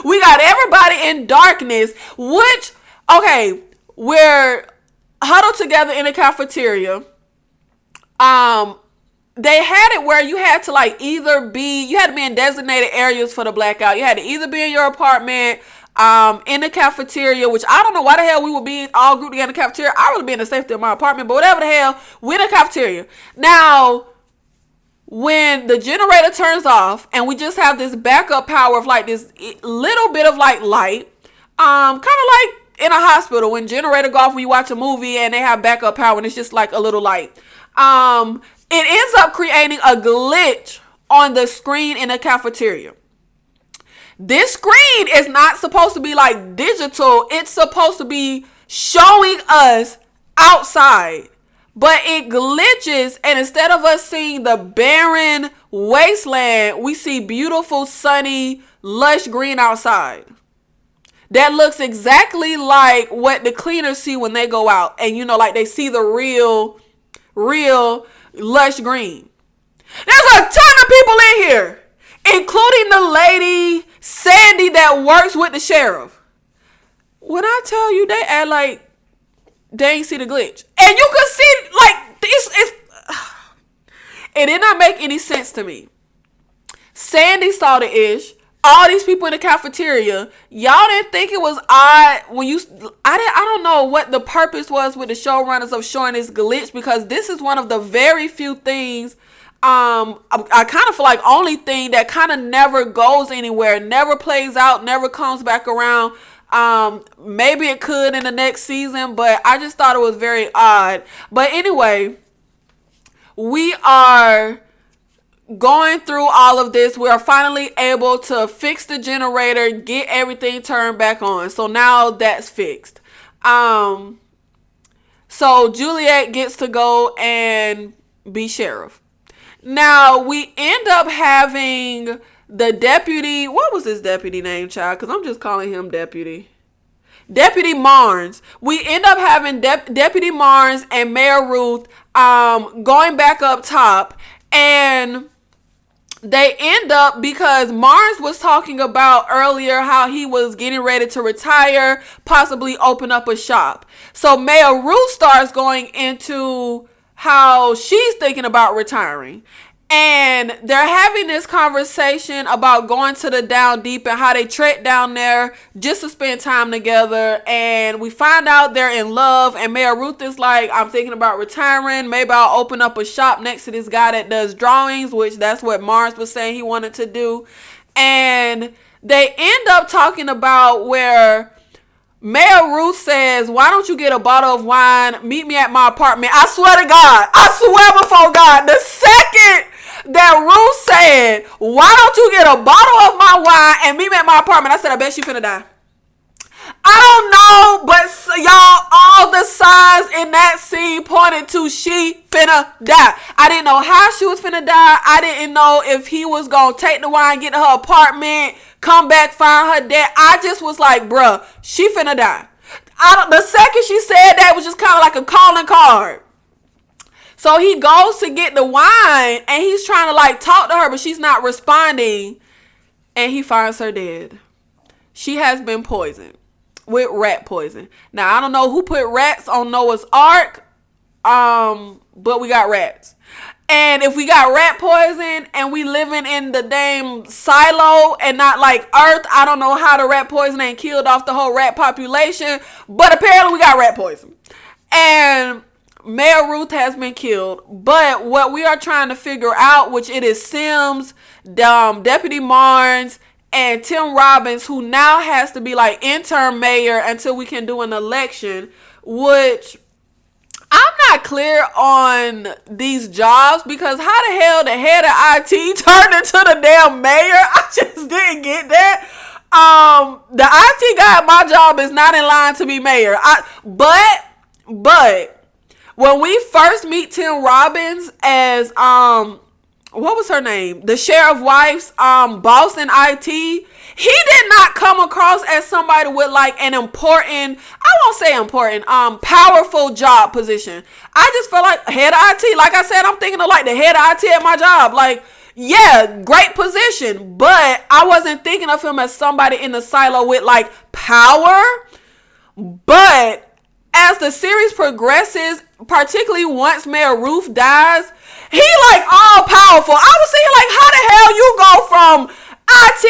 We got everybody in darkness. Which, okay, we're huddled together in a cafeteria. They had it where you had to like you had to be in designated areas for the blackout. You had to either be in your apartment, in the cafeteria, which I don't know why the hell we would be all grouped together in the cafeteria. I would be in the safety of my apartment, but whatever the hell, we're in the cafeteria. Now, when the generator turns off and we just have this backup power of like this little bit of like light, kind of like in a hospital when generator go off when you watch a movie and they have backup power and it's just like a little light. It ends up creating a glitch on the screen in the cafeteria. This screen is not supposed to be like digital. It's supposed to be showing us outside. But it glitches, and instead of us seeing the barren wasteland, we see beautiful, sunny, lush green outside. That looks exactly like what the cleaners see when they go out. And, you know, like they see the real lush green. There's a ton of people in here, including the lady, Sandy, that works with the sheriff. When I tell you, they act like they ain't see the glitch. And you can see, like, this. It did not make any sense to me. Sandy saw the ish. All these people in the cafeteria, y'all didn't think it was odd when I don't know what the purpose was with the showrunners of showing this glitch, because this is one of the very few things, I kind of feel like only thing that kind of never goes anywhere, never plays out, never comes back around. Maybe it could in the next season, but I just thought it was very odd. But anyway, we are going through all of this. We are finally able to fix the generator, get everything turned back on. So now that's fixed. So Juliet gets to go and be sheriff. Now we end up having the deputy. What was his deputy name, child? Because I'm just calling him deputy. Deputy Marnes. We end up having Deputy Marnes and Mayor Ruth going back up top, and they end up, because Marnes was talking about earlier how he was getting ready to retire, possibly open up a shop. So Mayor Ruth starts going into how she's thinking about retiring. And they're having this conversation about going to the Down Deep and how they trek down there just to spend time together. And we find out they're in love. And Mayor Ruth is like, I'm thinking about retiring. Maybe I'll open up a shop next to this guy that does drawings, which that's what Mars was saying he wanted to do. And they end up talking about where Mayor Ruth says, why don't you get a bottle of wine? Meet me at my apartment. I swear to God. I swear before God. The second that Ruth said, why don't you get a bottle of my wine and meet me at my apartment, I said, I bet she finna die. I don't know, but y'all, all the signs in that scene pointed to she finna die. I didn't know how she was finna die. I didn't know if he was gonna take the wine, get to her apartment, come back, find her dead. I just was like, bruh, she finna die. The second she said that, was just kind of like a calling card. So he goes to get the wine and he's trying to like talk to her, but she's not responding. And he finds her dead. She has been poisoned with rat poison. Now, I don't know who put rats on Noah's Ark, but we got rats. And if we got rat poison and we living in the damn silo and not like Earth, I don't know how the rat poison ain't killed off the whole rat population, but apparently we got rat poison. And Mayor Ruth has been killed. But what we are trying to figure out, which it is Sims, Deputy Marnes, and Tim Robbins, who now has to be like interim mayor until we can do an election, which I'm not clear on these jobs, because how the hell the head of IT turned into the damn mayor? I just didn't get that. The IT guy at my job is not in line to be mayor. But when we first meet Tim Robbins as what was her name? The sheriff wife's boss in IT. He did not come across as somebody with like an important, I won't say important, powerful job position. I just felt like head of IT. Like I said, I'm thinking of like the head of IT at my job. Like, yeah, great position. But I wasn't thinking of him as somebody in the silo with like power. But as the series progresses, particularly once Mayor Ruth dies, he like all powerful. I was thinking like, how the hell you go from IT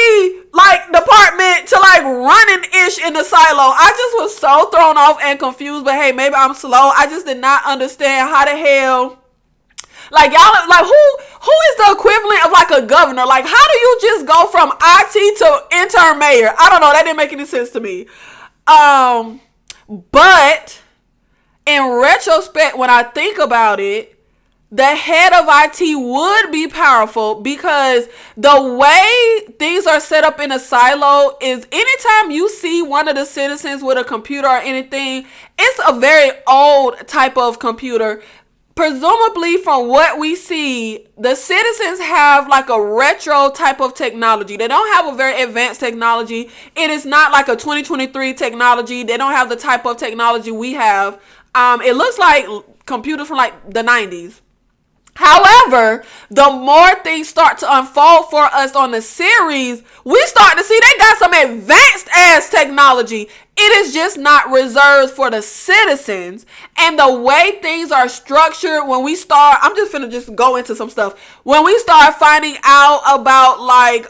like department to like running fish in the silo. I just was so thrown off and confused. But hey, maybe I'm slow. I just did not understand how the hell. Like, y'all, like, who is the equivalent of, like, a governor? Like, how do you just go from IT to intern mayor? I don't know. That didn't make any sense to me. But in retrospect, when I think about it, the head of IT would be powerful because the way things are set up in a silo is anytime you see one of the citizens with a computer or anything, it's a very old type of computer. Presumably, from what we see, the citizens have like a retro type of technology. They don't have a very advanced technology. It is not like a 2023 technology. They don't have the type of technology we have. It looks like computers from like the 90s. However, the more things start to unfold for us on the series, we start to see they got some advanced ass technology. It is just not reserved for the citizens. And the way things are structured when we start, I'm just finna just go into some stuff. When we start finding out about like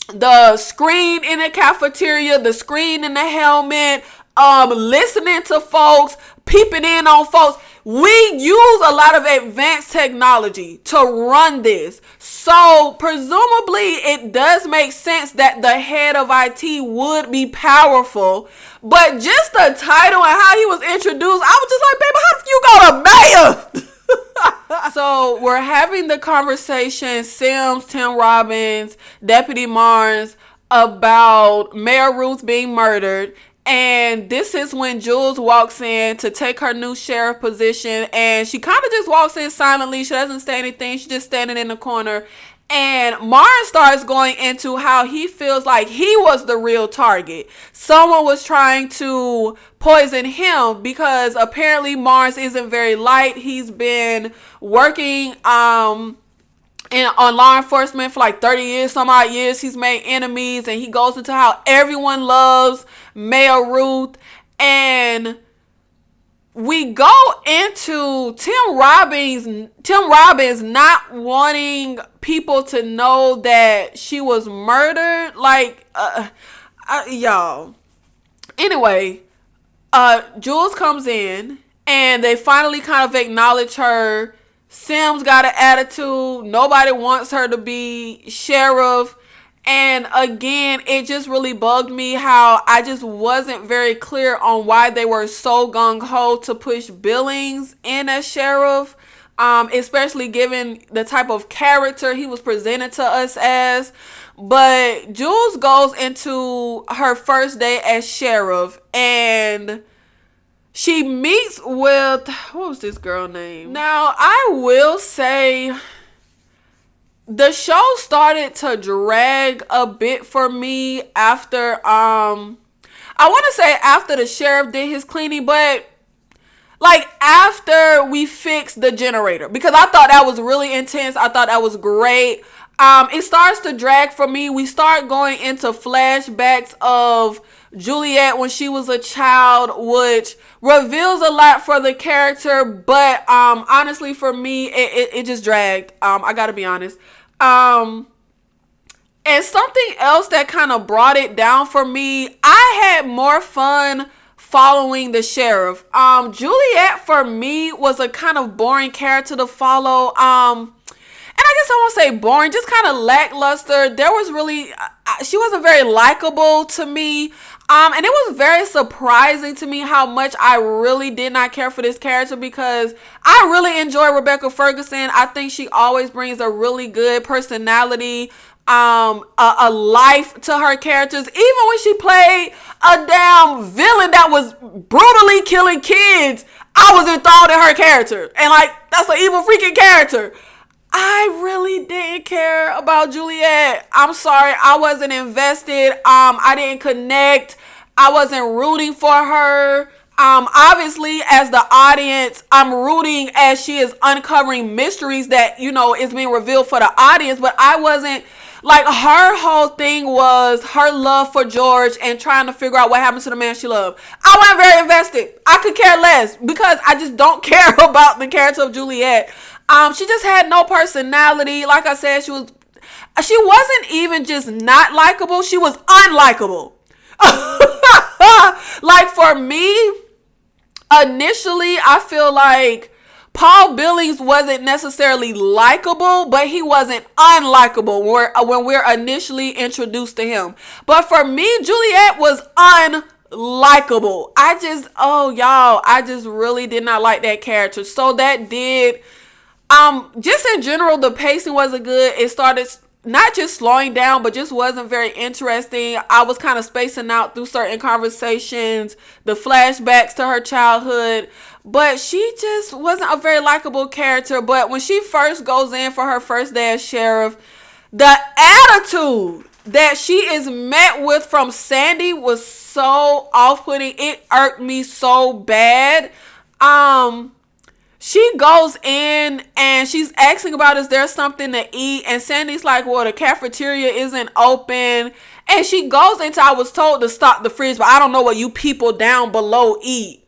the screen in the cafeteria, the screen in the helmet, listening to folks, peeping in on folks. We use a lot of advanced technology to run this. So presumably it does make sense that the head of IT would be powerful. But just the title and how he was introduced, I was just like, baby, how did you go to mayor? So we're having the conversation, Sims, Tim Robbins, Deputy Marnes, about Mayor Ruth being murdered. And this is when Jules walks in to take her new sheriff position. And she kind of just walks in silently. She doesn't say anything. She's just standing in the corner. And Marnes starts going into how he feels like he was the real target. Someone was trying to poison him because apparently Marnes isn't very light. He's been working on law enforcement for like 30 years, some odd years. He's made enemies, and he goes into how everyone loves Mayor Ruth. And we go into Tim Robbins not wanting people to know that she was murdered. Like, y'all. Anyway, Jules comes in, and they finally kind of acknowledge her. Sims got an attitude. Nobody wants her to be sheriff. And again, it just really bugged me how I just wasn't very clear on why they were so gung-ho to push Billings in as sheriff. Especially given the type of character he was presented to us as. But Jules goes into her first day as sheriff, and she meets with, what was this girl name? Now, I will say the show started to drag a bit for me after, I want to say after the sheriff did his cleaning, but like after we fixed the generator, because I thought that was really intense. I thought that was great. It starts to drag for me. We start going into flashbacks of Juliet when she was a child, which reveals a lot for the character, but honestly for me it just dragged. I gotta be honest. And something else that kind of brought it down for me, I had more fun following the sheriff. Juliet for me was a kind of boring character to follow. And I guess I won't say boring, just kind of lackluster. There was really, she wasn't very likable to me. And it was very surprising to me how much I really did not care for this character, because I really enjoy Rebecca Ferguson. I think she always brings a really good personality, a life to her characters. Even when she played a damn villain that was brutally killing kids, I was enthralled in her character. And like, that's an evil freaking character. I really didn't care about Juliet. I'm sorry. I wasn't invested. I didn't connect. I wasn't rooting for her. Obviously, as the audience, I'm rooting as she is uncovering mysteries that, you know, is being revealed for the audience. But I wasn't, like, her whole thing was her love for George and trying to figure out what happened to the man she loved. I wasn't very invested. I could care less because I just don't care about the character of Juliet. She just had no personality. Like I said, she wasn't even just not likable. She was unlikable. Like for me, initially, I feel like Paul Billings wasn't necessarily likable, but he wasn't unlikable when we're initially introduced to him. But for me, Juliet was unlikable. I just really did not like that character. So that did, just in general, the pacing wasn't good. It started not just slowing down, but just wasn't very interesting. I was kind of spacing out through certain conversations, the flashbacks to her childhood, but she just wasn't a very likable character. But when she first goes in for her first day as sheriff, the attitude that she is met with from Sandy was so off-putting. It irked me so bad. She goes in and she's asking about, is there something to eat? And Sandy's like, well, the cafeteria isn't open. And she goes into, I was told to stock the fridge, but I don't know what you people down below eat.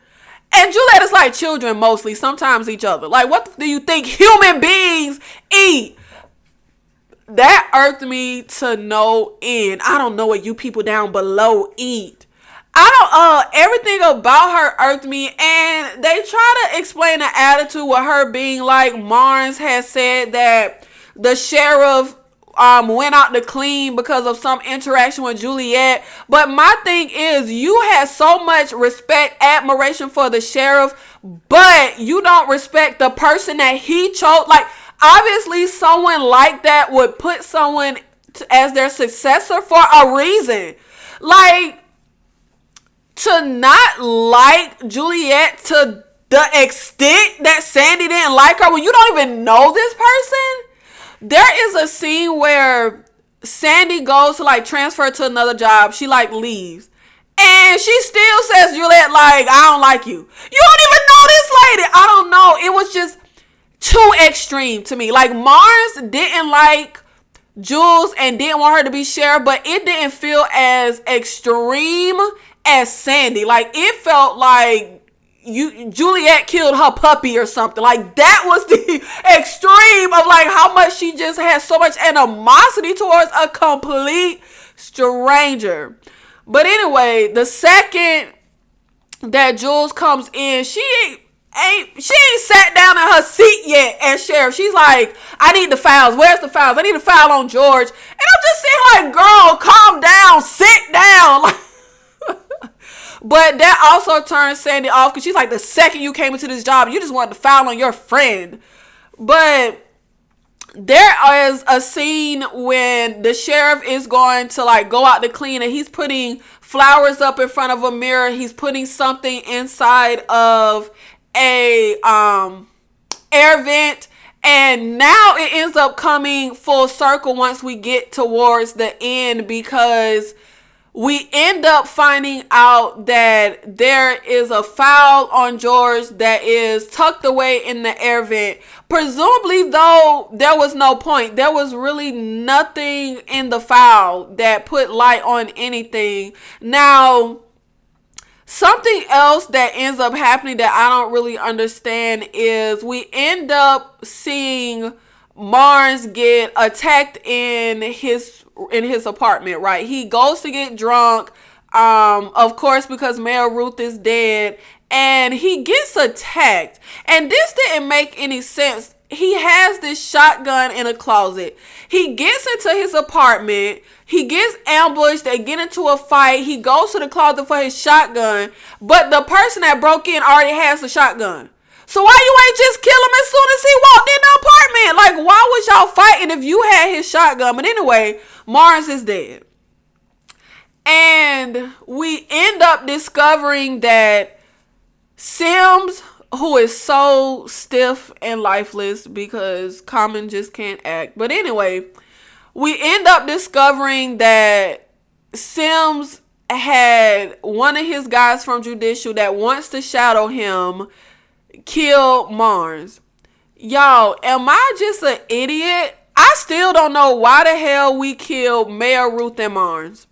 And Juliet is like children mostly, sometimes each other. Like, what do you think human beings eat? That irked me to no end. I don't know what you people down below eat. Everything about her irked me, and they try to explain the attitude with her being like, Marnes has said that the sheriff went out to clean because of some interaction with Juliet. But my thing is, you had so much respect, admiration for the sheriff, but you don't respect the person that he chose. Like, obviously someone like that would put someone as their successor for a reason. Like, to not like Juliet to the extent that Sandy didn't like her when you don't even know this person. There is a scene where Sandy goes to like transfer to another job. She like leaves. And she still says, Juliet, like, I don't like you. You don't even know this lady. I don't know. It was just too extreme to me. Like, Marnes didn't like Jules and didn't want her to be sheriff, but it didn't feel as extreme as Sandy. Like, it felt like Juliet killed her puppy or something. Like, that was the extreme of like how much she just had so much animosity towards a complete stranger. But anyway, the second that Jules comes in, she ain't sat down in her seat yet as sheriff. She's like, I need the files. Where's the files? I need a file on George. And I'm just saying, like, girl, calm down, sit down. Like, but that also turns Sandy off because she's like, the second you came into this job, you just wanted to file on your friend. But there is a scene when the sheriff is going to like go out to clean and he's putting flowers up in front of a mirror. He's putting something inside of a air vent. And now it ends up coming full circle once we get towards the end, because we end up finding out that there is a file on George that is tucked away in the air vent. Presumably, though, there was no point. There was really nothing in the file that put light on anything. Now, something else that ends up happening that I don't really understand is we end up seeing Marnes get attacked in his apartment, right? He goes to get drunk, of course, because Mayor Ruth is dead, and he gets attacked. And this didn't make any sense. He has this shotgun in a closet. He gets into his apartment. He gets ambushed. They get into a fight. He goes to the closet for his shotgun, but the person that broke in already has the shotgun. So why you ain't just kill him as soon as he walked in the apartment? Like, why was y'all fighting if you had his shotgun? But anyway, Marnes is dead. And we end up discovering that Sims, who is so stiff and lifeless because Common just can't act. But anyway, we end up discovering that Sims had one of his guys from Judicial that wants to shadow him kill Marnes. Y'all, am I just an idiot? I still don't know why the hell we killed Mayor Ruth and Marnes.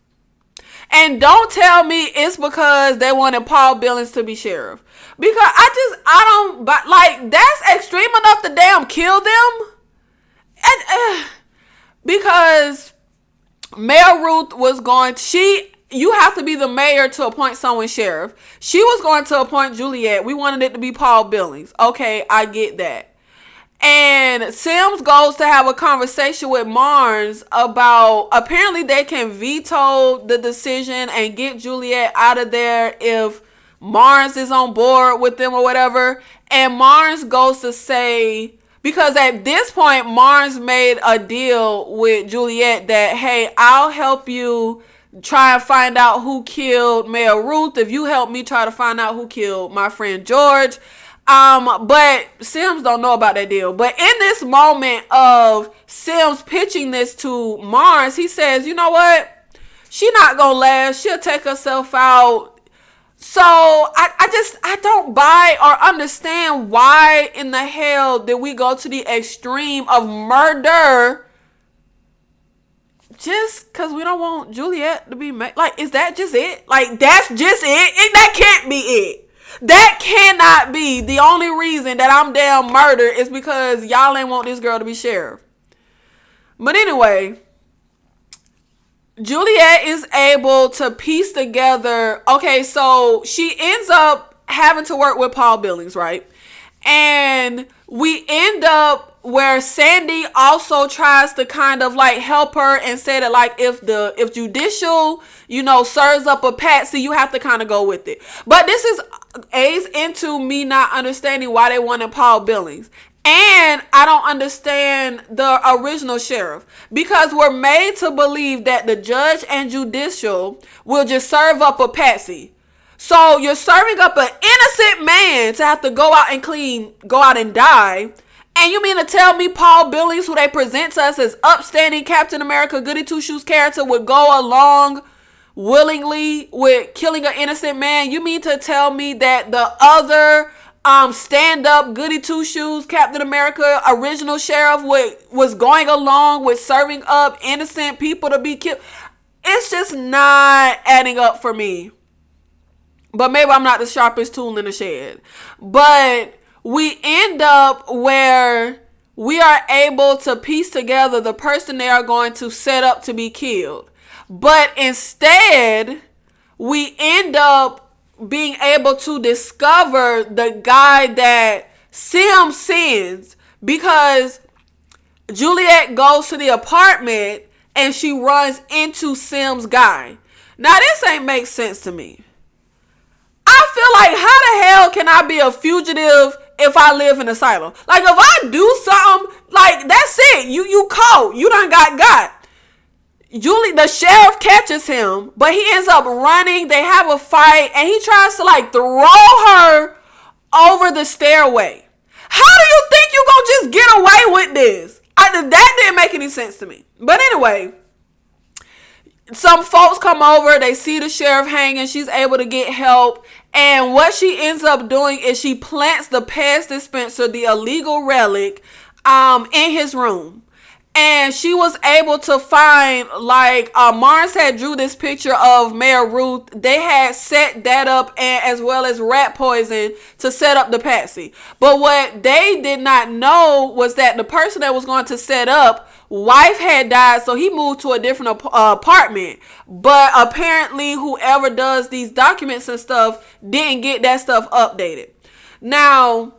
And don't tell me it's because they wanted Paul Billings to be sheriff. Because that's extreme enough to damn kill them. Because Mayor Ruth was going, she you have to be the mayor to appoint someone sheriff. She was going to appoint Juliet. We wanted it to be Paul Billings. Okay, I get that. And Sims goes to have a conversation with Marnes about, apparently they can veto the decision and get Juliet out of there if Marnes is on board with them or whatever. And Marnes goes to say, because at this point, Marnes made a deal with Juliet that, hey, I'll help you try and find out who killed Mayor Ruth if you help me try to find out who killed my friend George. But Sims don't know about that deal. But in this moment of Sims pitching this to Marnes, he says, you know what? She not gonna last. She'll take herself out. So I don't buy or understand why in the hell did we go to the extreme of murder just because we don't want Juliet to be made. Like, is that just it? Like, that's just it? That can't be it. That cannot be the only reason that I'm down murder is because y'all ain't want this girl to be sheriff. But anyway, Juliet is able to piece together. Okay, so she ends up having to work with Paul Billings, right? And we end up where Sandy also tries to kind of like help her and say that like if judicial, serves up a patsy, you have to kind of go with it. But this is aids into me not understanding why they wanted Paul Billings. And I don't understand the original sheriff because we're made to believe that the judge and judicial will just serve up a patsy. So you're serving up an innocent man to have to go out and die. And you mean to tell me Paul Billings, who they present to us as upstanding Captain America, goody two-shoes character, would go along willingly with killing an innocent man? You mean to tell me that the other stand-up goody two-shoes Captain America original sheriff was going along with serving up innocent people to be killed? It's just not adding up for me. But maybe I'm not the sharpest tool in the shed. But we end up where we are able to piece together the person they are going to set up to be killed. But instead, we end up being able to discover the guy that Sims sends, because Juliet goes to the apartment and she runs into Sims' guy. Now, this ain't make sense to me. I feel like, how the hell can I be a fugitive if I live in an asylum? Like, if I do something, like, that's it. You caught. You done got. The sheriff catches him, but he ends up running. They have a fight, and he tries to, like, throw her over the stairway. How do you think you gonna just get away with this? That didn't make any sense to me. But anyway, some folks come over. They see the sheriff hanging. She's able to get help. And what she ends up doing is she plants the Pez dispenser, the illegal relic, in his room. And she was able to find, like, Marnes had drew this picture of Mayor Ruth. They had set that up, and as well as rat poison to set up the patsy. But what they did not know was that the person that was going to set up, wife had died, so he moved to a different apartment. But apparently whoever does these documents and stuff didn't get that stuff updated. Now,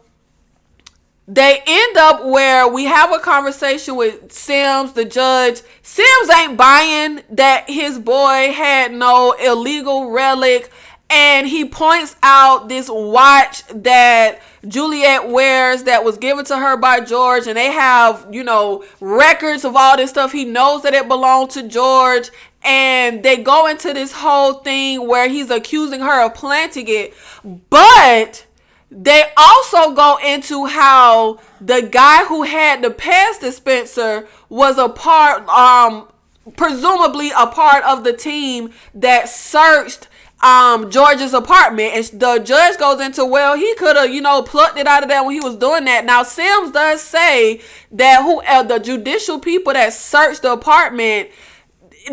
they end up where we have a conversation with Sims, the judge. Sims ain't buying that his boy had no illegal relic. And he points out this watch that Juliet wears that was given to her by George. And they have, records of all this stuff. He knows that it belonged to George. And they go into this whole thing where he's accusing her of planting it. But they also go into how the guy who had the Pez dispenser was presumably a part of the team that searched George's apartment. And the judge goes into, well, he could have, plucked it out of there when he was doing that. Now, Sims does say that the judicial people that searched the apartment,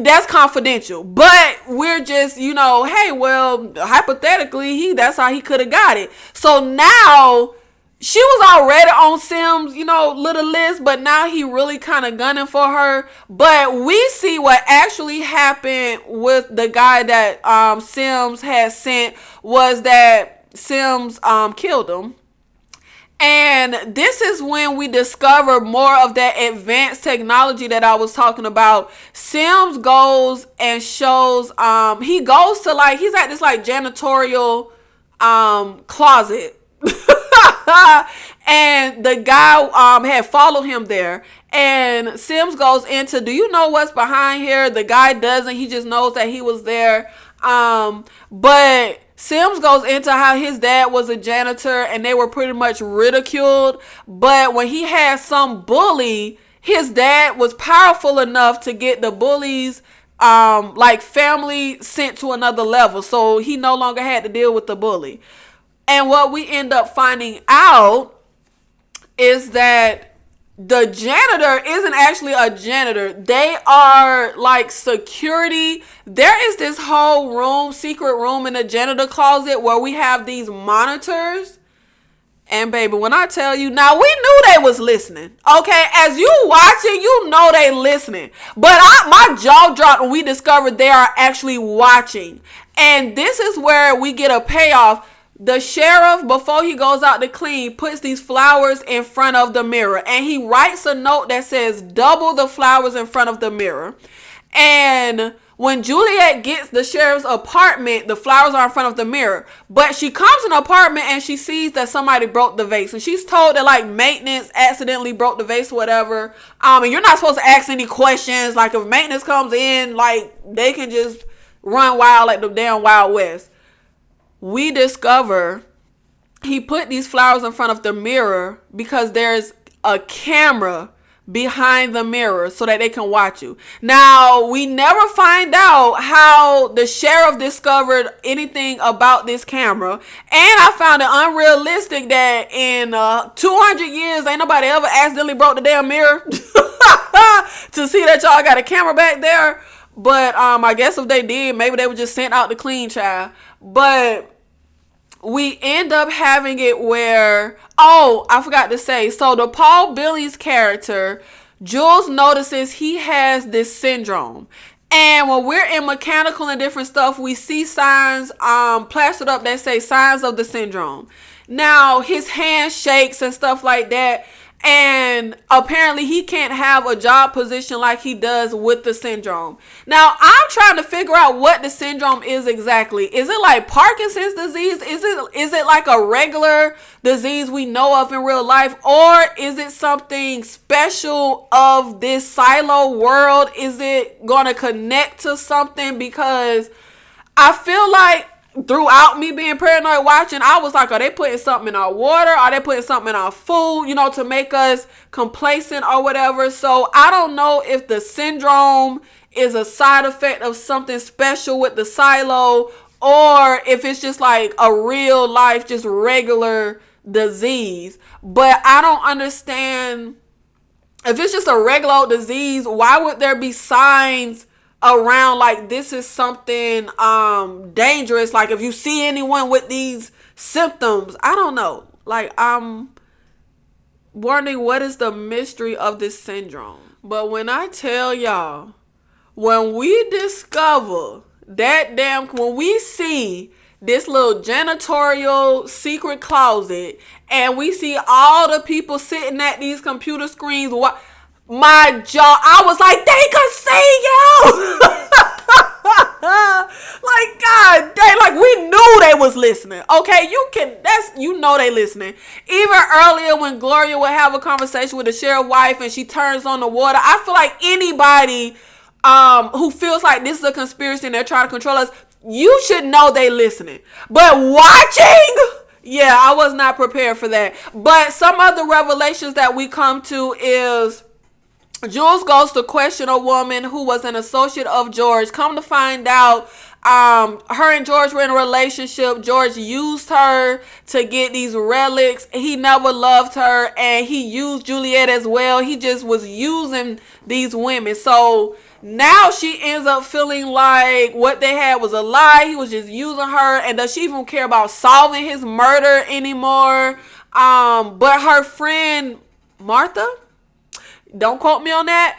that's confidential, but we're just, hey, well, hypothetically, that's how he could have got it. So now she was already on Sims, little list, but now he really kind of gunning for her. But we see what actually happened with the guy that Sims had sent was that Sims killed him. And this is when we discover more of that advanced technology that I was talking about. Sims goes and shows, he goes to he's at this janitorial closet. And the guy had followed him there, and Sims goes into, do you know what's behind here? The guy doesn't. He just knows that he was there. But Sims goes into how his dad was a janitor and they were pretty much ridiculed. But when he had some bully, his dad was powerful enough to get the bullies family sent to another level. So he no longer had to deal with the bully. And what we end up finding out is that the janitor isn't actually a janitor. They are security. There is this whole room, secret room in the janitor closet where we have these monitors. And baby, when I tell you, now we knew they was listening. Okay, as you watching, you know they listening. But my jaw dropped when we discovered they are actually watching. And this is where we get a payoff. The sheriff, before he goes out to clean, puts these flowers in front of the mirror. And he writes a note that says, double the flowers in front of the mirror. And when Juliet gets the sheriff's apartment, the flowers are in front of the mirror. But she comes in the apartment and she sees that somebody broke the vase. And she's told that maintenance accidentally broke the vase or whatever. And you're not supposed to ask any questions. If maintenance comes in, they can just run wild like the damn Wild West. We discover he put these flowers in front of the mirror because there's a camera behind the mirror so that they can watch you. Now, we never find out how the sheriff discovered anything about this camera. And I found it unrealistic that in 200 years, ain't nobody ever accidentally broke the damn mirror to see that y'all got a camera back there. But I guess if they did, maybe they were just sent out to clean, child. But we end up having it where, I forgot to say, so the Paul Billings character, Jules notices he has this syndrome. And when we're in mechanical and different stuff, we see signs plastered up that say signs of the syndrome. Now, his hand shakes and stuff like that. And apparently he can't have a job position like he does with the syndrome. Now, I'm trying to figure out what the syndrome is exactly. Is it like Parkinson's disease? Is it like a regular disease we know of in real life? Or is it something special of this silo world? Is it going to connect to something? Because I feel like throughout me being paranoid watching, I was like, are they putting something in our water? Are they putting something in our food, to make us complacent or whatever? So I don't know if the syndrome is a side effect of something special with the silo, or if it's just like a real life, just regular disease. But I don't understand, if it's just a regular old disease, why would there be signs around this is something dangerous? If you see anyone with these symptoms, I don't know. I'm wondering what is the mystery of this syndrome. But when I tell y'all, when we discover when we see this little janitorial secret closet and we see all the people sitting at these computer screens, my jaw, I was like, they could see you. God dang, we knew they was listening. Okay, they listening. Even earlier when Gloria would have a conversation with the sheriff's wife and she turns on the water, I feel like anybody who feels like this is a conspiracy and they're trying to control us, you should know they listening. But watching, yeah, I was not prepared for that. But some of the revelations that we come to is Jules goes to question a woman who was an associate of George. Come to find out, her and George were in a relationship. George used her to get these relics. He never loved her, and he used Juliet as well. He just was using these women. So now she ends up feeling like what they had was a lie. He was just using her. And does she even care about solving his murder anymore? But her friend Martha, don't quote me on that.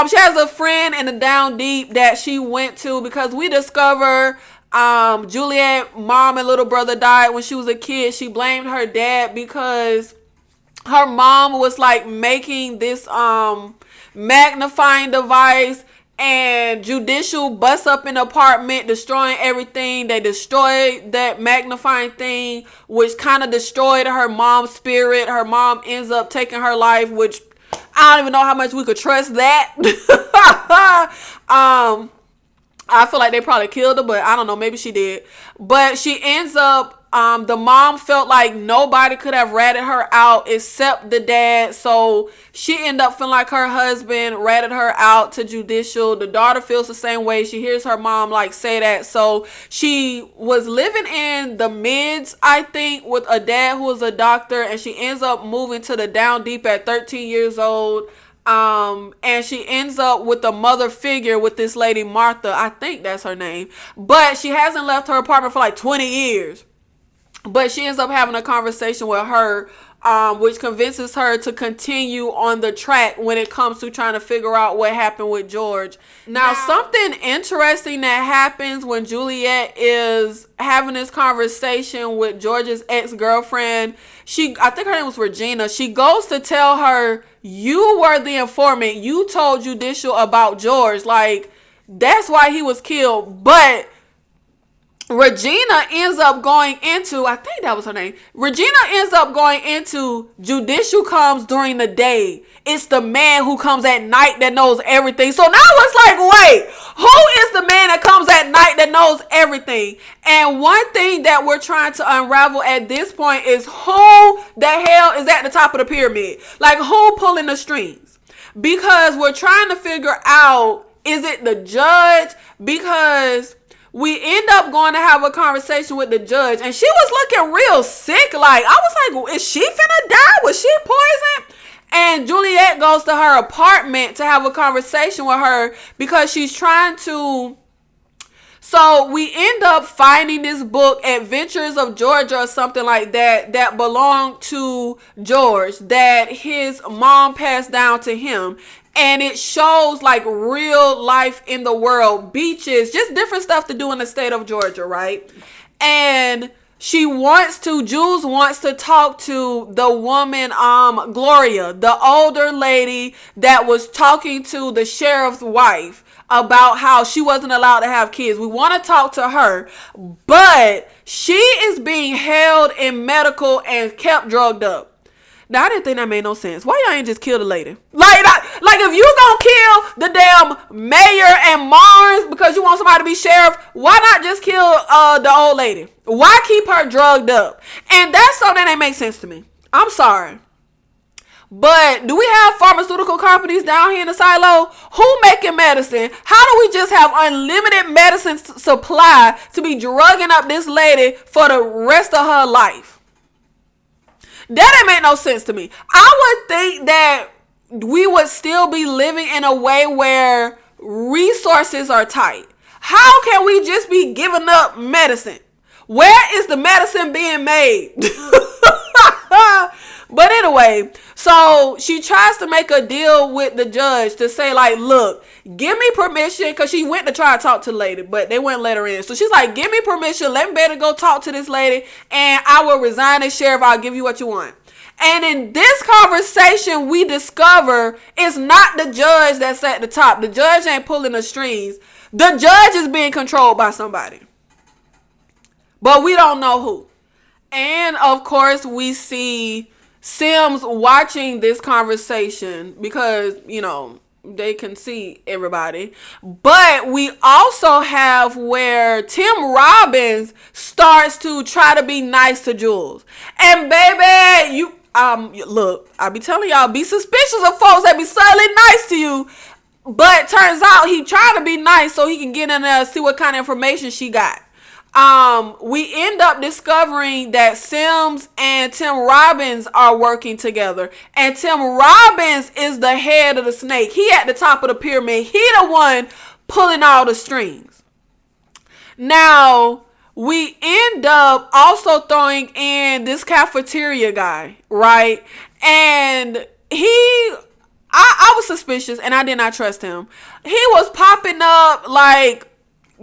She has a friend in the down deep that she went to because we discover Juliet mom and little brother died when she was a kid. She blamed her dad because her mom was like making this magnifying device, and Judicial busts up in the apartment, destroying everything. They destroyed that magnifying thing, which kind of destroyed her mom's spirit. Her mom ends up taking her life, which I don't even know how much we could trust that. I feel like they probably killed her, but I don't know. Maybe she did. But she ends up, the mom felt like nobody could have ratted her out except the dad. So she ended up feeling like her husband ratted her out to Judicial. The daughter feels the same way. She hears her mom like say that. So she was living in the mids, I think, with a dad who was a doctor. And she ends up moving to the down deep at 13 years old. And she ends up with a mother figure with this lady Martha. I think that's her name. But she hasn't left her apartment for like 20 years. But she ends up having a conversation with her, which convinces her to continue on the track when it comes to trying to figure out what happened with George. Now, something interesting that happens when Juliet is having this conversation with George's ex-girlfriend, I think her name was Regina. She goes to tell her, you were the informant. You told Judicial about George. Like, that's why he was killed. But Regina ends up going into, I think that was her name. Regina ends up going into Judicial comes during the day. It's the man who comes at night that knows everything. So now it's like, wait, who is the man that comes at night that knows everything? And one thing that we're trying to unravel at this point is who the hell is at the top of the pyramid? Like, who pulling the strings? Because we're trying to figure out, is it the judge? Because we end up going to have a conversation with the judge, and she was looking real sick. Like, I was like, is she finna die? Was she poisoned? And Juliet goes to her apartment to have a conversation with her because she's trying to. So we end up finding this book, Adventures of Georgia or something like that, that belonged to George, that his mom passed down to him. And it shows like real life in the world, beaches, just different stuff to do in the state of Georgia, right? And Jules wants to talk to the woman, Gloria, the older lady that was talking to the sheriff's wife about how she wasn't allowed to have kids. We want to talk to her, but she is being held in medical and kept drugged up. Now, I didn't think that made no sense. Why y'all ain't just kill the lady? Like if you gonna kill the damn mayor and Mars because you want somebody to be sheriff, why not just kill the old lady? Why keep her drugged up? And that's something that makes sense to me. I'm sorry. But do we have pharmaceutical companies down here in the silo? Who making medicine? How do we just have unlimited medicine supply to be drugging up this lady for the rest of her life? That ain't make no sense to me. I would think that we would still be living in a way where resources are tight. How can we just be giving up medicine? Where is the medicine being made? But anyway, so she tries to make a deal with the judge to say, like, look, give me permission, because she went to try to talk to the lady, but they wouldn't let her in. So she's like, give me permission, let me better go talk to this lady, and I will resign as sheriff. I'll give you what you want. And in this conversation, we discover it's not the judge that's at the top. The judge ain't pulling the strings. The judge is being controlled by somebody, but we don't know who. And of course, we see Sims watching this conversation because, you know, they can see everybody. But we also have where Tim Robbins starts to try to be nice to Jules. And baby, you look, I be telling y'all, be suspicious of folks that be suddenly nice to you. But turns out he tried to be nice so he can get in there and see what kind of information she got. We end up discovering that Sims and Tim Robbins are working together, and Tim Robbins is the head of the snake. He at the top of the pyramid. He the one pulling all the strings. Now, we end up also throwing in this cafeteria guy, right? And I was suspicious and I did not trust him. He was popping up like,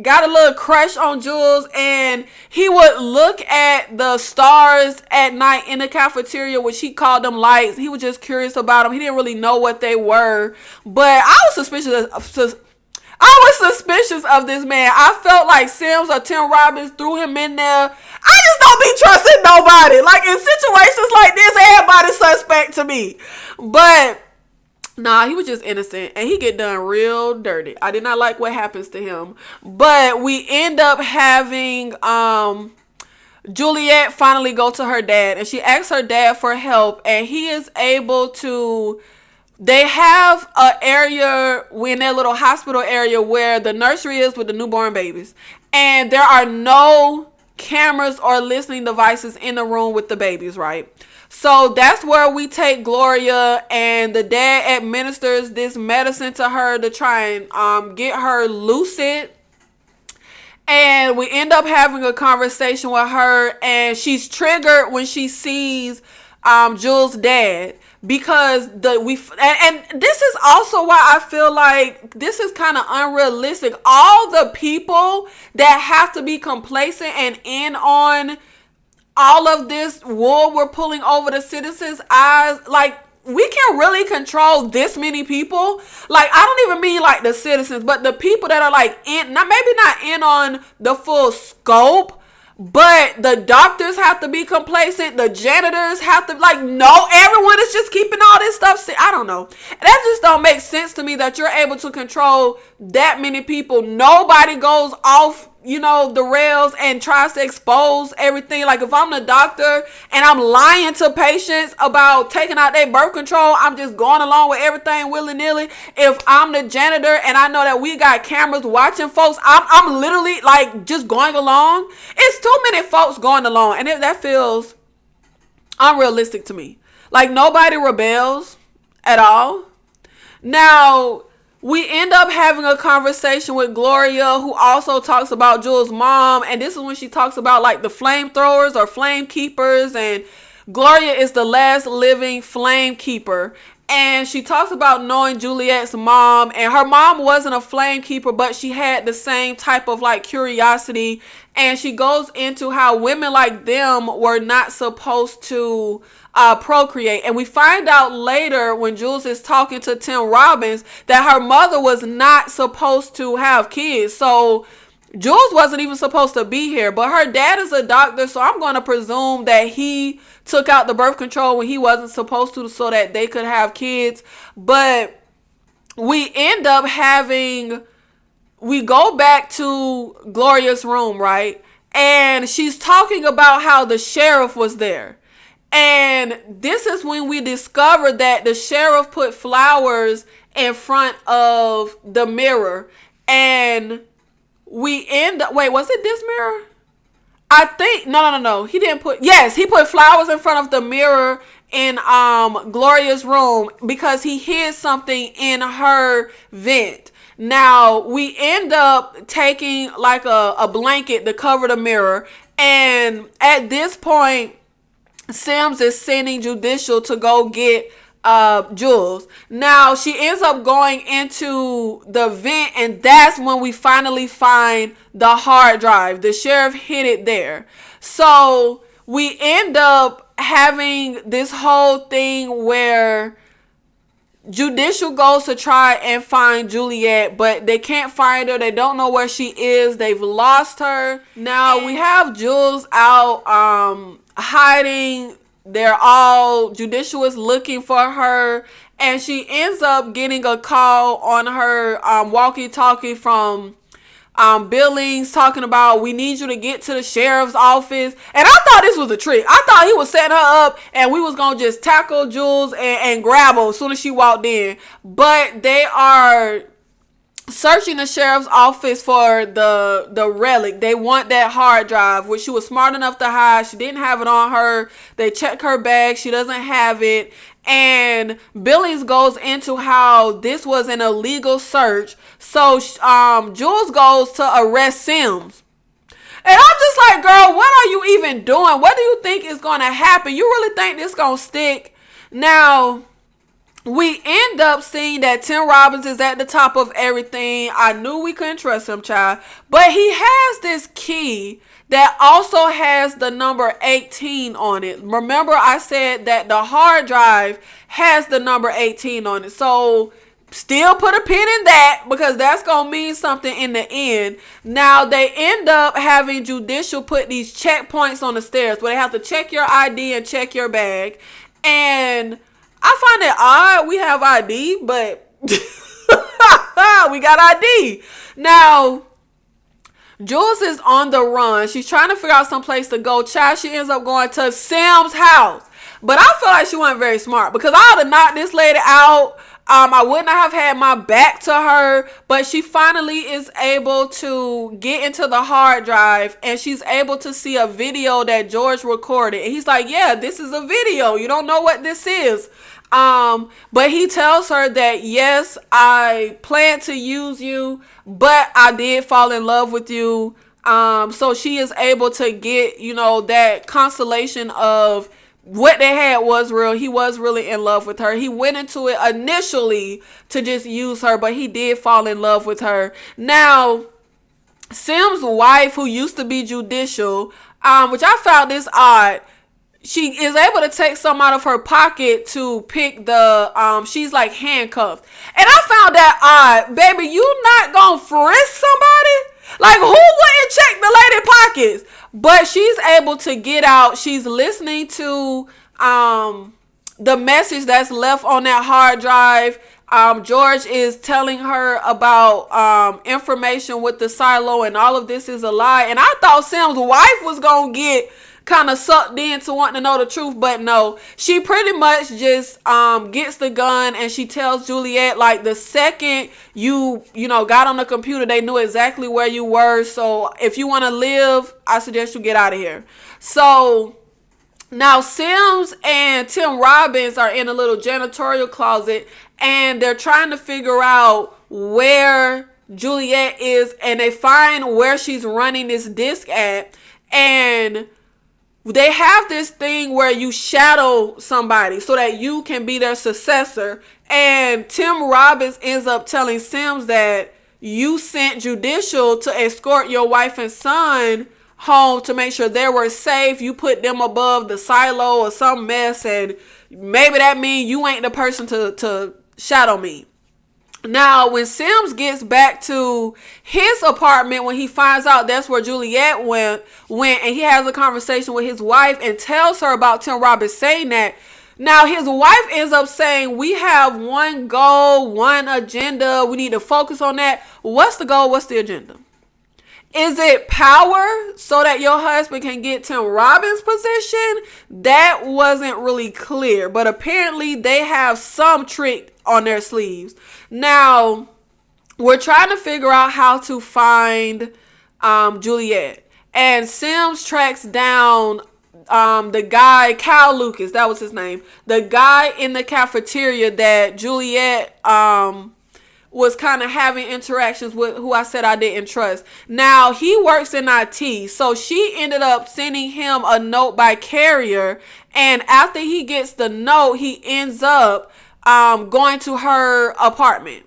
got a little crush on Jules, and he would look at the stars at night in the cafeteria, which he called them lights. He was just curious about them. He didn't really know what they were, but I was suspicious of this man. I felt like Sims or Tim Robbins threw him in there. I just don't be trusting nobody. Like, in situations like this, everybody's suspect to me. But nah, he was just innocent, and he get done real dirty. I did not like what happens to him. But we end up having Juliet finally go to her dad, and she asks her dad for help, and he is able to. They have an area in their little hospital area where the nursery is with the newborn babies, and there are no cameras or listening devices in the room with the babies, right? So that's where we take Gloria, and the dad administers this medicine to her to try and get her lucid. And we end up having a conversation with her, and she's triggered when she sees Jules' dad, because and this is also why I feel like this is kind of unrealistic. All the people that have to be complacent and in on all of this wool we're pulling over the citizens' eyes, like, we can really control this many people. Like, I don't even mean like the citizens, but the people that are like in, maybe not in on the full scope, but the doctors have to be complacent. The janitors have to, like, no, everyone is just keeping all this stuff. I don't know. That just don't make sense to me that you're able to control that many people. Nobody goes off, the rails and tries to expose everything. Like, if I'm the doctor and I'm lying to patients about taking out their birth control, I'm just going along with everything willy-nilly. If I'm the janitor and I know that we got cameras watching folks, I'm literally like just going along. It's too many folks going along, and that feels unrealistic to me. Like, nobody rebels at all. Now, we end up having a conversation with Gloria, who also talks about Jules' mom. And this is when she talks about like the flamethrowers or flame keepers. And Gloria is the last living flame keeper. And she talks about knowing Juliet's mom. And her mom wasn't a flame keeper, but she had the same type of like curiosity. And she goes into how women like them were not supposed to procreate. And we find out later when Jules is talking to Tim Robbins that her mother was not supposed to have kids. So Jules wasn't even supposed to be here, but her dad is a doctor, so I'm going to presume that he took out the birth control when he wasn't supposed to so that they could have kids. But we end up we go back to Gloria's room, right? And she's talking about how the sheriff was there. And this is when we discovered that the sheriff put flowers in front of the mirror. And we was it this mirror? I think, no. He didn't he put flowers in front of the mirror in Gloria's room because he hid something in her vent. Now, we end up taking like a blanket to cover the mirror. And at this point, Sims is sending Judicial to go get Jules. Now, she ends up going into the vent, and that's when we finally find the hard drive. The sheriff hid it there. So we end up having this whole thing where Judicial goes to try and find Juliet, but they can't find her. They don't know where she is. They've lost her. Now we have Jules out hiding. Judicial is looking for her, and she ends up getting a call on her walkie-talkie from Billings talking about, we need you to get to the sheriff's office. And I thought this was a trick. I thought he was setting her up and we was gonna just tackle Jules and grab her as soon as she walked in. But they are searching the sheriff's office for the relic. They want that hard drive, which she was smart enough to hide. She didn't have it on her. They check her bag. She doesn't have it. And Billings goes into how this was an illegal search. So Jules goes to arrest Sims. And I'm just like, girl, what are you even doing? What do you think is going to happen? You really think this going to stick? Now, we end up seeing that Tim Robbins is at the top of everything. I knew we couldn't trust him, child. But he has this key that also has the number 18 on it. Remember, I said that the hard drive has the number 18 on it. So still put a pin in that, because that's going to mean something in the end. Now, they end up having Judicial put these checkpoints on the stairs where they have to check your ID and check your bag. And I find it odd we have ID, but we got ID. Now, Jules is on the run. She's trying to figure out some place to go. Child, she ends up going to Sam's house. But I feel like she wasn't very smart, because I would have knocked this lady out. I wouldn't have had my back to her, but she finally is able to get into the hard drive, and she's able to see a video that George recorded. And he's like, yeah, this is a video. You don't know what this is. But he tells her that, yes, I plan to use you, but I did fall in love with you. So she is able to get, that consolation of what they had was real. He was really in love with her. He went into it initially to just use her, but he did fall in love with her. Now, Sim's wife, who used to be Judicial, which I found this odd, she is able to take some out of her pocket to pick the, she's like handcuffed. And I found that odd. Baby, you not gonna frisk somebody? Like, who wouldn't check the lady pockets? But she's able to get out. She's listening to the message that's left on that hard drive. George is telling her about information with the silo, and all of this is a lie. And I thought Sam's wife was going to get kind of sucked into wanting to know the truth, but no, she pretty much just gets the gun, and she tells Juliet, like, the second you got on the computer, they knew exactly where you were. So if you want to live, I suggest you get out of here. So now Sims and Tim Robbins are in a little janitorial closet, and they're trying to figure out where Juliet is, and they find where she's running this disc at. And they have this thing where you shadow somebody so that you can be their successor. And Tim Robbins ends up telling Sims that you sent Judicial to escort your wife and son home to make sure they were safe. You put them above the silo or some mess, and maybe that means you ain't the person to shadow me. Now, when Sims gets back to his apartment, when he finds out that's where Juliet went, and he has a conversation with his wife and tells her about Tim Robbins saying that. Now, his wife ends up saying, we have one goal, one agenda. We need to focus on that. What's the goal? What's the agenda? Is it power so that your husband can get Tim Robbins' position? That wasn't really clear, but apparently they have some trick on their sleeves. Now, we're trying to figure out how to find Juliet. And Sims tracks down the guy, Cal Lucas, that was his name. The guy in the cafeteria that Juliet was kind of having interactions with, who I said I didn't trust. Now, he works in IT, so she ended up sending him a note by carrier, and after he gets the note, he ends up going to her apartment.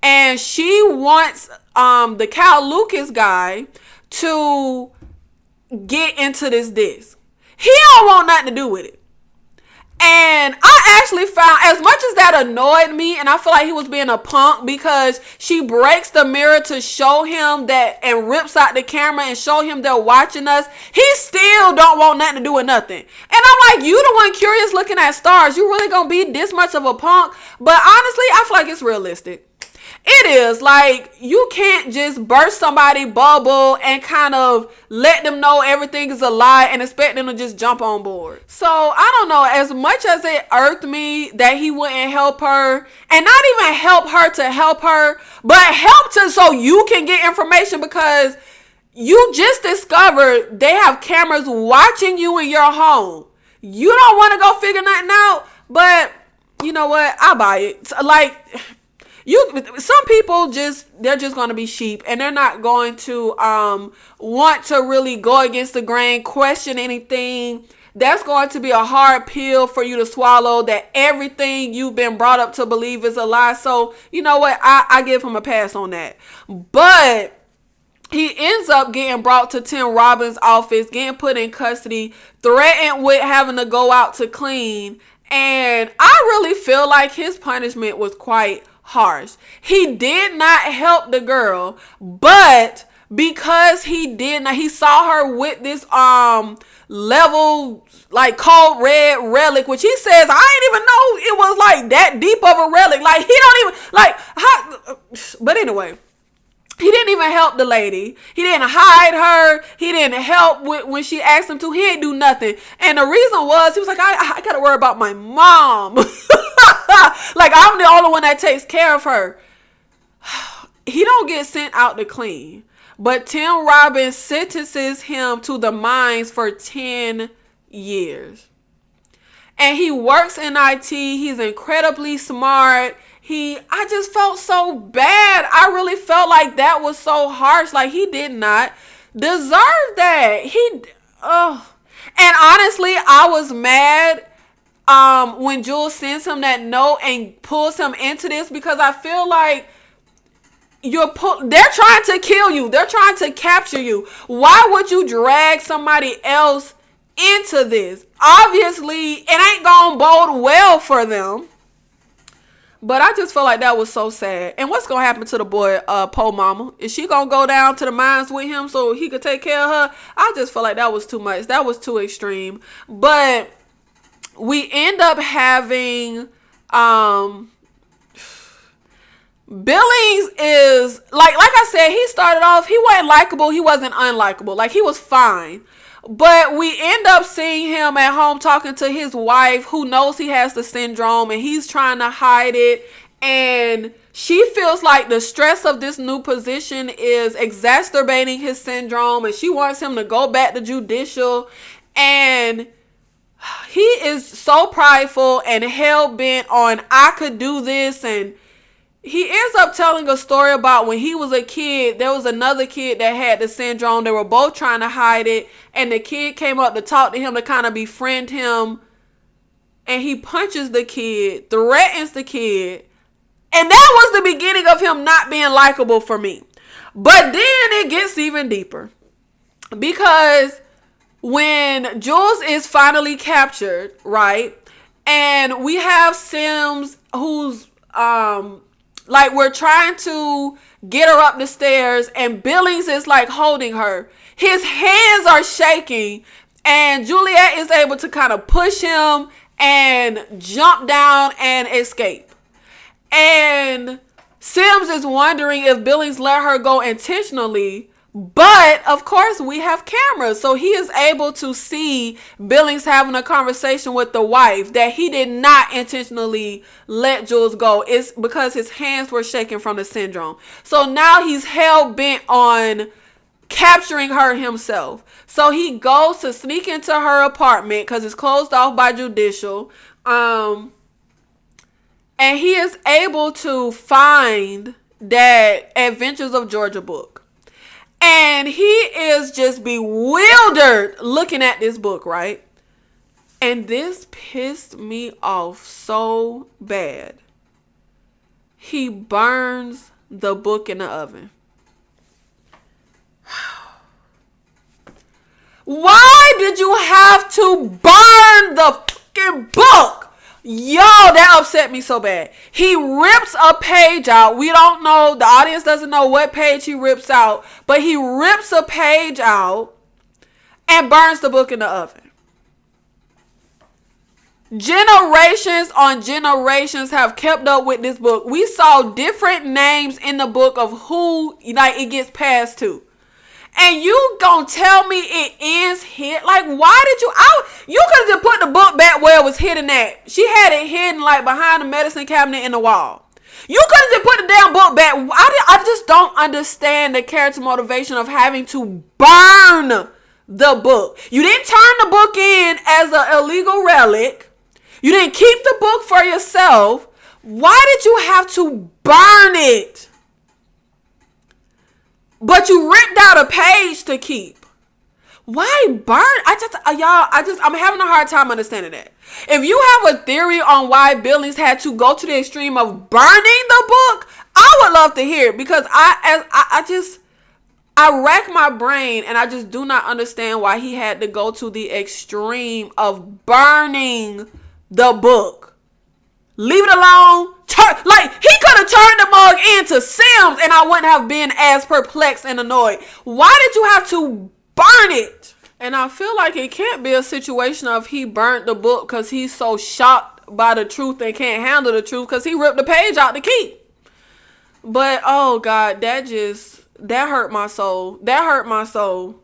And she wants the Cal Lucas guy to get into this disc. He don't want nothing to do with it. And I actually found, as much as that annoyed me, and I feel like he was being a punk, because she breaks the mirror to show him that, and rips out the camera and show him they're watching us, he still don't want nothing to do with nothing. And I'm like, you the one curious looking at stars. You really gonna be this much of a punk? But honestly, I feel like it's realistic. It is. Like, you can't just burst somebody's bubble and kind of let them know everything is a lie and expect them to just jump on board. So, I don't know. As much as it irked me that he wouldn't help her, and not even help her, but help to so you can get information, because you just discovered they have cameras watching you in your home. You don't want to go figure nothing out, but you know what? I buy it. Like, Some people they're just going to be sheep, and they're not going to want to really go against the grain, question anything. That's going to be a hard pill for you to swallow, that everything you've been brought up to believe is a lie. So you know what, I give him a pass on that. But he ends up getting brought to Tim Robbins' office, getting put in custody, threatened with having to go out to clean. And I really feel like his punishment was quite harsh. He did not help the girl, but because he saw her with this level like cold red relic, which he says, I didn't even know it was like that deep of a relic. Like, he don't even like how, but anyway, he didn't even help the lady. He didn't hide her. He didn't help when she asked him to. He didn't do nothing. And the reason was, he was like, I got to worry about my mom. Like, I'm the only one that takes care of her. He don't get sent out to clean. But Tim Robbins sentences him to the mines for 10 years. And he works in IT. He's incredibly smart. I just felt so bad. I really felt like that was so harsh. Like, he did not deserve that. And honestly, I was mad when Jules sends him that note and pulls him into this, because I feel like they're trying to kill you. They're trying to capture you. Why would you drag somebody else into this? Obviously, it ain't gonna bode well for them. But I just feel like that was so sad. And what's going to happen to the boy, Poe Mama? Is she going to go down to the mines with him so he could take care of her? I just feel like that was too much. That was too extreme. But we end up having Billings is, like I said, he started off, he wasn't likable. He wasn't unlikable. Like, he was fine. But we end up seeing him at home talking to his wife, who knows he has the syndrome, and he's trying to hide it. And she feels like the stress of this new position is exacerbating his syndrome, and she wants him to go back to judicial. And he is so prideful and hell-bent on, I could do this. And he ends up telling a story about when he was a kid, there was another kid that had the syndrome. They were both trying to hide it. And the kid came up to talk to him, to kind of befriend him. And he punches the kid, threatens the kid. And that was the beginning of him not being likable for me. But then it gets even deeper. Because when Jules is finally captured, right? And we have Sims who's like, we're trying to get her up the stairs, and Billings is like holding her. His hands are shaking, and Juliet is able to kind of push him and jump down and escape. And Sims is wondering if Billings let her go intentionally. But of course we have cameras, so he is able to see Billings having a conversation with the wife that he did not intentionally let Jules go. It's because his hands were shaking from the syndrome. So now he's hell bent on capturing her himself. So he goes to sneak into her apartment because it's closed off by judicial. And he is able to find that Adventures of Georgia book. And he is just bewildered looking at this book, right? And this pissed me off so bad. He burns the book in the oven. Why did you have to burn the fucking book? Yo, that upset me so bad. He rips a page out. We don't know. The audience doesn't know what page he rips out. But he rips a page out and burns the book in the oven. Generations on generations have kept up with this book. We saw different names in the book of who like it gets passed to. And you gonna tell me it ends here? Like, why did you could have just put the book back where it was hidden at. She had it hidden like behind the medicine cabinet in the wall. You could have just put the damn book back. I just don't understand the character motivation of having to burn the book. You didn't turn the book in as an illegal relic. You didn't keep the book for yourself. Why did you have to burn it? But you ripped out a page to keep. Why burn? I'm having a hard time understanding that. If you have a theory on why Billings had to go to the extreme of burning the book, I would love to hear it, because I rack my brain and I just do not understand why he had to go to the extreme of burning the book. Leave it alone. He could have turned the mug into Sims and I wouldn't have been as perplexed and annoyed. Why did you have to burn it? And I feel like it can't be a situation of he burnt the book because he's so shocked by the truth and can't handle the truth because he ripped the page out to keep. But oh God, that hurt my soul. That hurt my soul.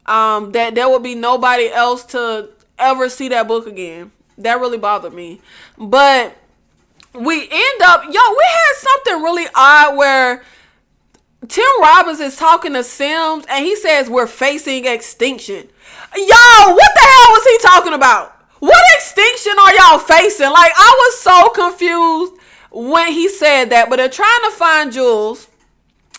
That there would be nobody else to ever see that book again. That really bothered me. But we end up, we had something really odd where Tim Robbins is talking to Sims and he says we're facing extinction. Yo, what the hell was he talking about? What extinction are y'all facing? Like, I was so confused when he said that. But they're trying to find Jules.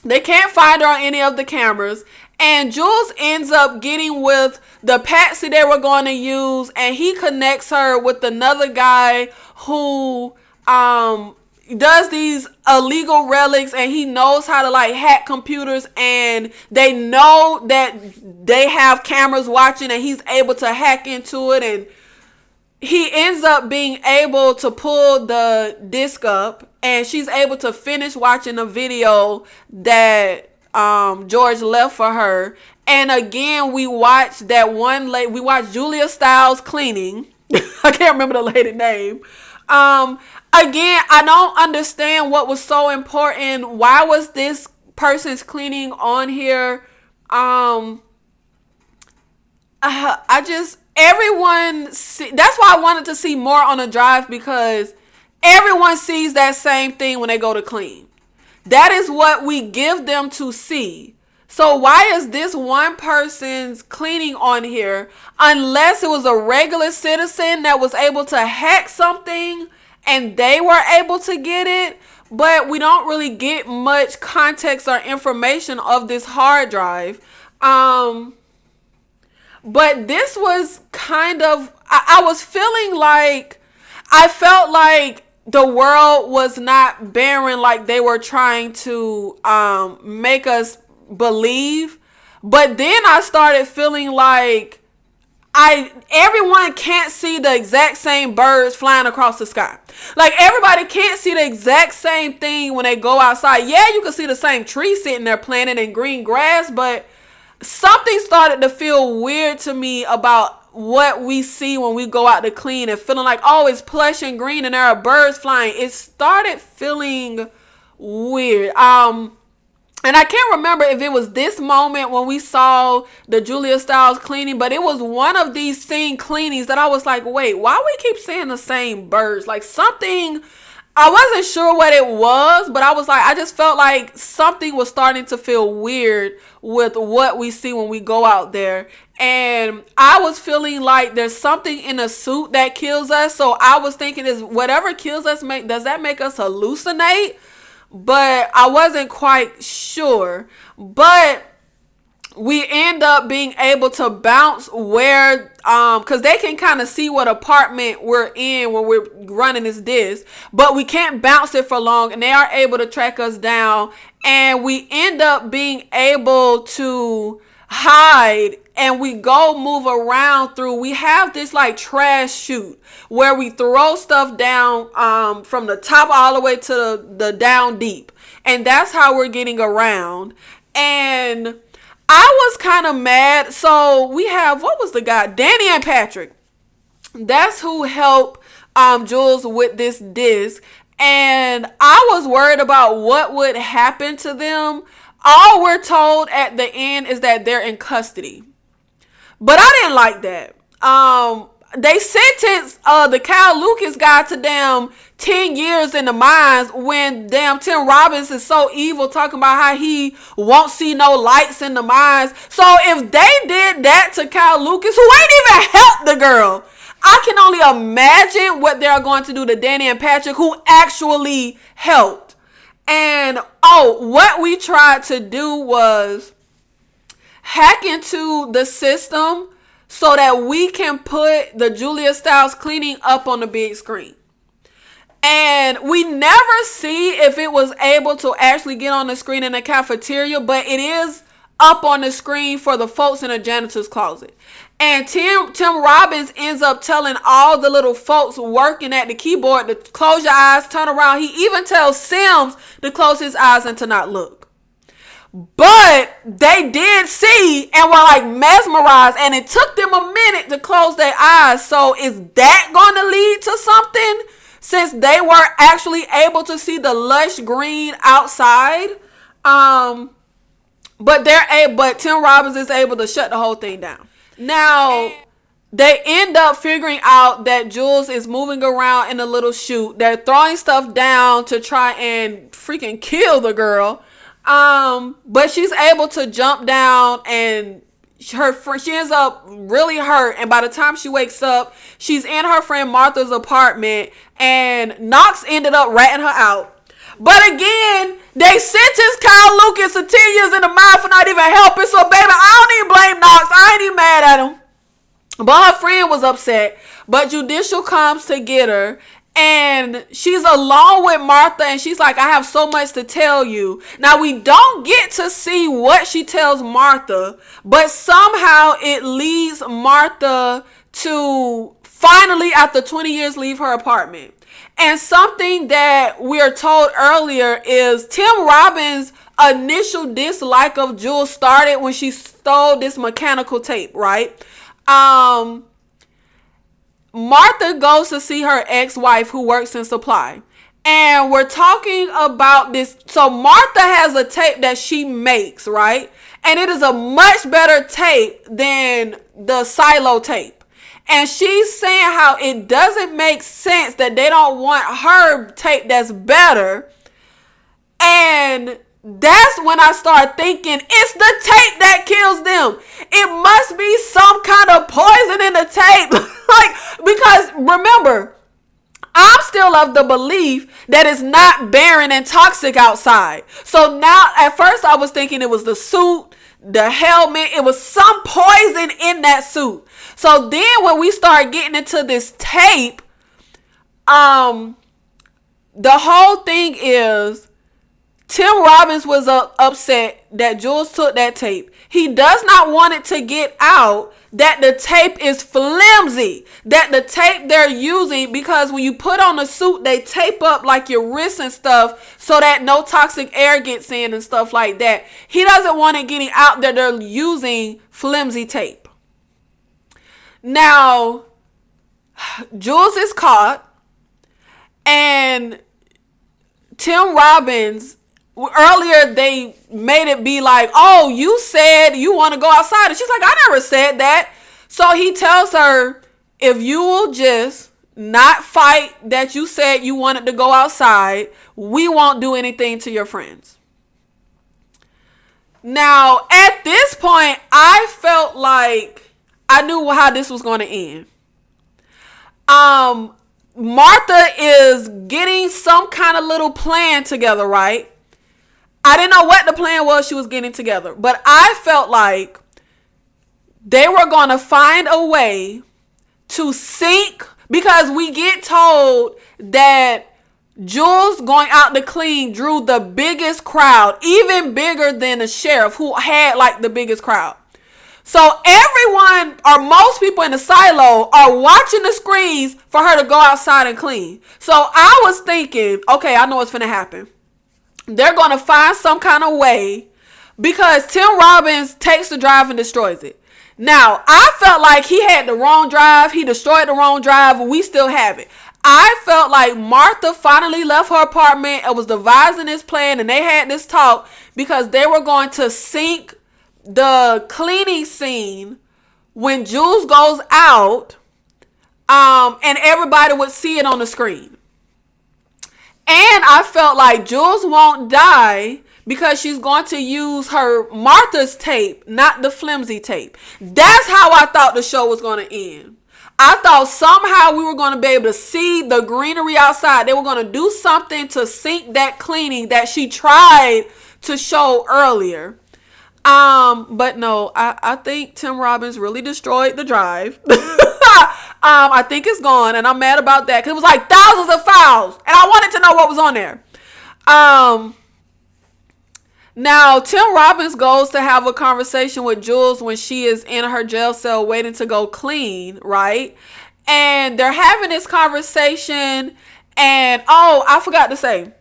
They can't find her on any of the cameras. And Jules ends up getting with the patsy they were going to use. And he connects her with another guy who does these illegal relics, and he knows how to like hack computers, and they know that they have cameras watching and he's able to hack into it, and he ends up being able to pull the disc up and she's able to finish watching a video that George left for her. And again, we watched that one lady, we watched Julia Stiles cleaning. I can't remember the lady name. Again, I don't understand what was so important. Why was this person's cleaning on here? That's why I wanted to see more on the drive, because everyone sees that same thing when they go to clean. That is what we give them to see. So why is this one person's cleaning on here, unless it was a regular citizen that was able to hack something and they were able to get it? But we don't really get much context or information of this hard drive. But this was kind of, I was feeling like, I felt like the world was not barren like they were trying to make us believe. But then I started feeling like everyone can't see the exact same birds flying across the sky. Like, everybody can't see the exact same thing when they go outside. Yeah, you can see the same tree sitting there planted in green grass, but something started to feel weird to me about what we see when we go out to clean, and feeling like, oh, it's plush and green and there are birds flying. It started feeling weird. And I can't remember if it was this moment when we saw the Julia Stiles cleaning, but it was one of these scene cleanings that I was like, wait, why we keep seeing the same birds? Like, something, I wasn't sure what it was, but I was like, I just felt like something was starting to feel weird with what we see when we go out there. And I was feeling like there's something in a suit that kills us. So I was thinking, is whatever kills us, does that make us hallucinate? But I wasn't quite sure. But we end up being able to bounce where, because they can kind of see what apartment we're in when we're running this disc, but we can't bounce it for long, and they are able to track us down, and we end up being able to hide, and we go move around through. We have this like trash chute where we throw stuff down from the top all the way to the down deep, and that's how we're getting around. And I was kind of mad. So we have, what was the guy? Danny and Patrick. That's who helped Jules with this disc. And I was worried about what would happen to them. All we're told at the end is that they're in custody. But I didn't like that. they sentenced the Cal Lucas guy to damn 10 years in the mines when damn Tim Robbins is so evil, talking about how he won't see no lights in the mines. So if they did that to Cal Lucas, who ain't even helped the girl, I can only imagine what they're going to do to Danny and Patrick, who actually helped. And what we tried to do was hack into the system so that we can put the Julia Stiles cleaning up on the big screen. And we never see if it was able to actually get on the screen in the cafeteria, but it is up on the screen for the folks in the janitor's closet. And Tim Robbins ends up telling all the little folks working at the keyboard to close your eyes, turn around. He even tells Sims to close his eyes and to not look. But they did see and were like mesmerized, and it took them a minute to close their eyes. So is that going to lead to something, since they were actually able to see the lush green outside? But Tim Robbins is able to shut the whole thing down. Now, they end up figuring out that Jules is moving around in a little chute. They're throwing stuff down to try and freaking kill the girl. But she's able to jump down, and she ends up really hurt. And by the time she wakes up, she's in her friend Martha's apartment, and Knox ended up ratting her out. But again, they sentenced Kyle Lucas to 10 years in the mine for not even helping. So, baby, I don't even blame Knox. I ain't even mad at him. But her friend was upset. But Judicial comes to get her. And she's alone with Martha. And she's like, I have so much to tell you. Now, we don't get to see what she tells Martha. But somehow it leads Martha to finally, after 20 years, leave her apartment. And something that we are told earlier is Tim Robbins' initial dislike of Jules started when she stole this mechanical tape, right? Martha goes to see her ex-wife who works in supply. And we're talking about this. So Martha has a tape that she makes, right? And it is a much better tape than the silo tape. And she's saying how it doesn't make sense that they don't want her tape that's better. And that's when I start thinking, it's the tape that kills them. It must be some kind of poison in the tape. Because remember, I'm still of the belief that it's not barren and toxic outside. So now, at first I was thinking it was the suit, the helmet. It was some poison in that suit. So then when we start getting into this tape, the whole thing is Tim Robbins was upset that Jules took that tape. He does not want it to get out that the tape is flimsy, that the tape they're using, because when you put on a suit, they tape up like your wrists and stuff so that no toxic air gets in and stuff like that. He doesn't want it getting out that they're using flimsy tape. Now, Jules is caught, and Tim Robbins, earlier they made it be like, oh, you said you want to go outside. And she's like, I never said that. So he tells her, if you will just not fight that you said you wanted to go outside, we won't do anything to your friends. Now, at this point, I felt like I knew how this was going to end. Martha is getting some kind of little plan together, right? I didn't know what the plan was she was getting together, but I felt like they were going to find a way to sink, because we get told that Jules going out to clean drew the biggest crowd, even bigger than the sheriff, who had like the biggest crowd. So everyone, or most people in the silo, are watching the screens for her to go outside and clean. So I was thinking, okay, I know what's going to happen. They're going to find some kind of way, because Tim Robbins takes the drive and destroys it. Now, I felt like he had the wrong drive. He destroyed the wrong drive, and we still have it. I felt like Martha finally left her apartment and was devising this plan, and they had this talk because they were going to sink the cleaning scene when Jules goes out And everybody would see it on the screen. And I felt like Jules won't die because she's going to use her Martha's tape, not the flimsy tape. That's how I thought the show was going to end. I thought somehow we were going to be able to see the greenery outside. They were going to do something to sink that cleaning that she tried to show earlier. But no, I think Tim Robbins really destroyed the drive. I think it's gone, and I'm mad about that because it was like thousands of files, and I wanted to know what was on there. Now, Tim Robbins goes to have a conversation with Jules when she is in her jail cell waiting to go clean, right? And they're having this conversation, and I forgot to say,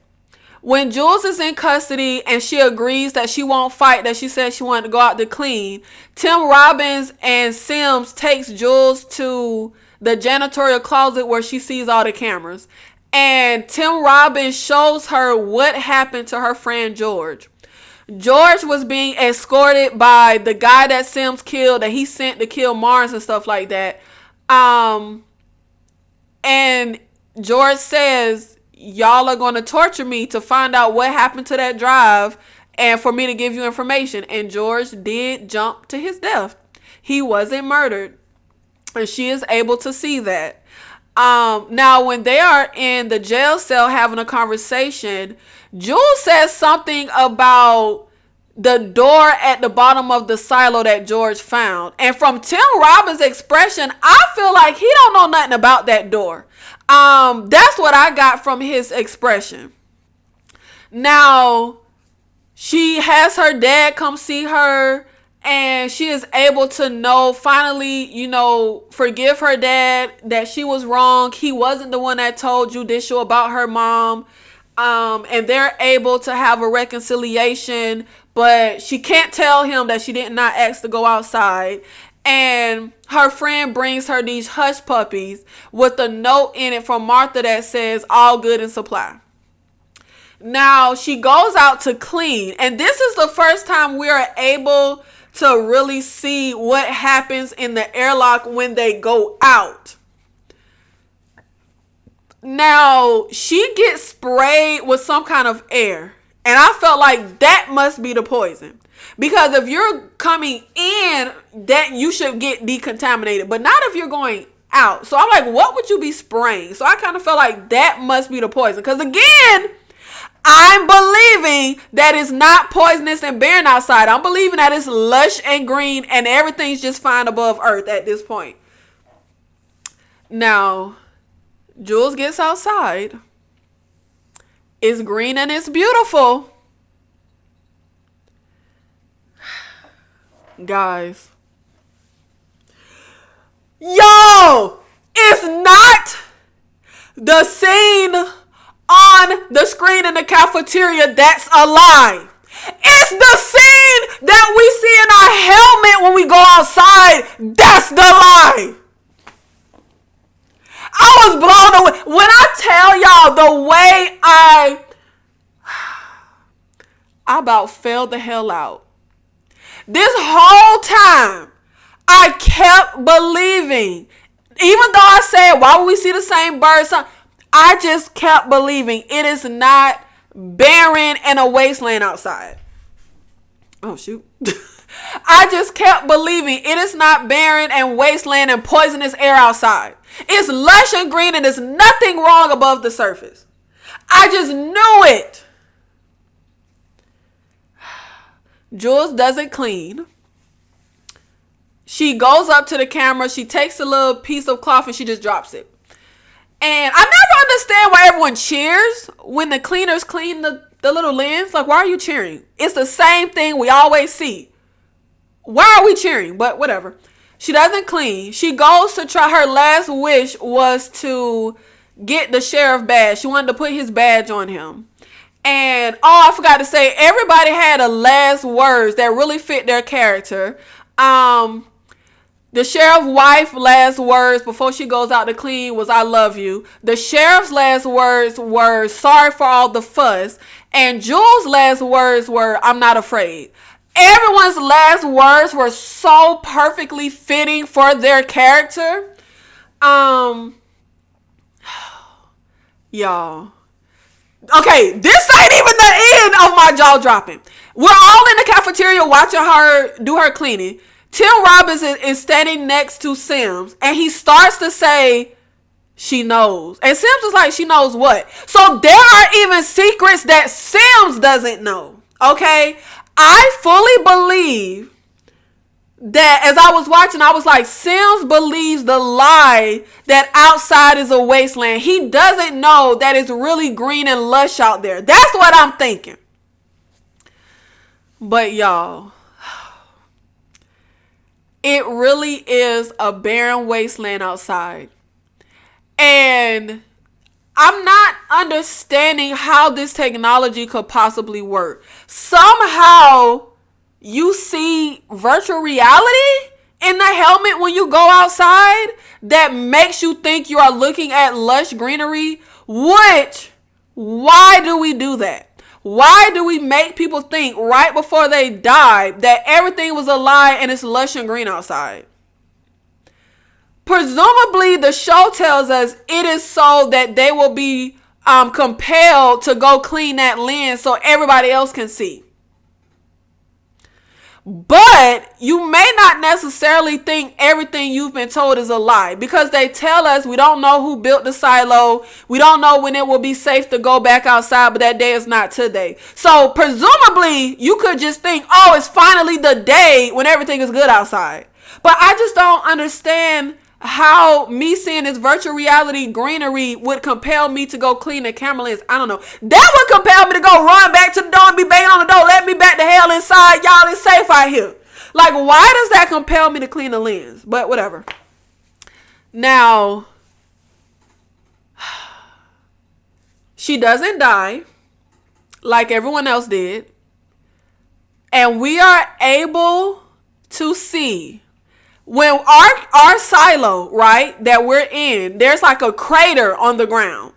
when Jules is in custody and she agrees that she won't fight, that she said she wanted to go out to clean, Tim Robbins and Sims takes Jules to the janitorial closet where she sees all the cameras. And Tim Robbins shows her what happened to her friend George. George was being escorted by the guy that Sims killed, that he sent to kill Mars and stuff like that. And George says, y'all are going to torture me to find out what happened to that drive and for me to give you information. And George did jump to his death. He wasn't murdered. And she is able to see that. Now, when they are in the jail cell having a conversation, Jules says something about the door at the bottom of the silo that George found. And from Tim Robbins' expression, I feel like he don't know nothing about that door. That's what I got from his expression. Now, she has her dad come see her, and she is able to know, finally, forgive her dad, that she was wrong. He wasn't the one that told Judicial about her mom. And they're able to have a reconciliation, but she can't tell him that she did not ask to go outside. And her friend brings her these hush puppies with a note in it from Martha that says, all good in supply. Now, she goes out to clean. And this is the first time we are able to really see what happens in the airlock when they go out. Now, she gets sprayed with some kind of air. And I felt like that must be the poison. Because if you're coming in, that you should get decontaminated. But not if you're going out. So I'm like, what would you be spraying? So I kind of felt like that must be the poison. Because again, I'm believing that it's not poisonous and barren outside. I'm believing that it's lush and green and everything's just fine above earth at this point. Now, Jules gets outside. It's green and it's beautiful. Guys. Yo! It's not the scene on the screen in the cafeteria that's a lie. It's the scene that we see in our helmet when we go outside. That's the lie. I was blown away. When I tell y'all the way I about fell the hell out. This whole time, I kept believing. Even though I said, why would we see the same birds? I just kept believing it is not barren and a wasteland outside. Oh, shoot. I just kept believing it is not barren and wasteland and poisonous air outside. It's lush and green and there's nothing wrong above the surface. I just knew it. Jules doesn't clean. She goes up to the camera. She takes a little piece of cloth and she just drops it. And I never understand why everyone cheers when the cleaners clean the little lens. Like, why are you cheering? It's the same thing we always see. Why are we cheering? But whatever. She doesn't clean. She goes to try. Her last wish was to get the sheriff badge. She wanted to put his badge on him. And, I forgot to say, everybody had a last words that really fit their character. The sheriff's wife's last words before she goes out to clean was, I love you. The sheriff's last words were, sorry for all the fuss. And Jules' last words were, I'm not afraid. Everyone's last words were so perfectly fitting for their character. Um, y'all. Okay, this ain't even the end of my jaw dropping. We're all in the cafeteria watching her do her cleaning. Tim Robbins is standing next to Sims, and he starts to say, she knows. And Sims is like, she knows what? So there are even secrets that Sims doesn't know. Okay? I fully believe that as I was watching, I was like, Sims believes the lie that outside is a wasteland. He doesn't know that it's really green and lush out there. That's what I'm thinking. But y'all, it really is a barren wasteland outside. And I'm not understanding how this technology could possibly work. Somehow you see virtual reality in the helmet when you go outside that makes you think you are looking at lush greenery. Which, why do we do that? Why do we make people think right before they die that everything was a lie and it's lush and green outside? Presumably, the show tells us it is so that they will be compelled to go clean that lens so everybody else can see. But you may not necessarily think everything you've been told is a lie, because they tell us we don't know who built the silo. We don't know when it will be safe to go back outside, but that day is not today. So presumably you could just think, oh, it's finally the day when everything is good outside. But I just don't understand how me seeing this virtual reality greenery would compel me to go clean the camera lens. I don't know. That would compel me to go run back to the door and be banging on the door. Let me back the hell inside. Y'all, it's safe out here. Like, why does that compel me to clean the lens? But whatever. Now, she doesn't die like everyone else did. And we are able to see when our silo, right, that we're in, there's like a crater on the ground.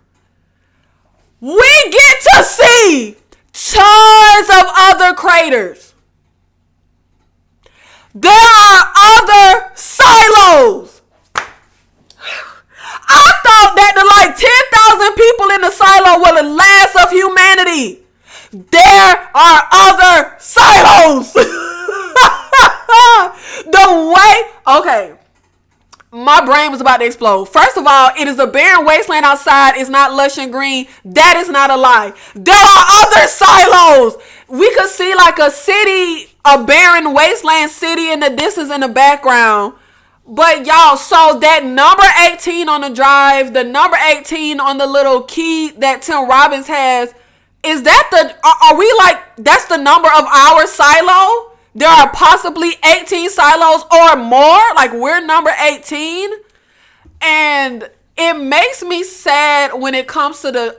We get to see tons of other craters. There are other silos. I thought that the like 10,000 people in the silo were the last of humanity. There are other silos. The way, okay, my brain was about to explode. First of all, it is a barren wasteland outside. It's not lush and green. That is not a lie. There are other silos. We could see like a city, a barren wasteland city in the distance in the background. But y'all, so that number 18 on the drive, the number 18 on the little key that Tim Robbins has, is that are we like, that's the number of our silo? There are possibly 18 silos or more. Like, we're number 18. And it makes me sad when it comes to the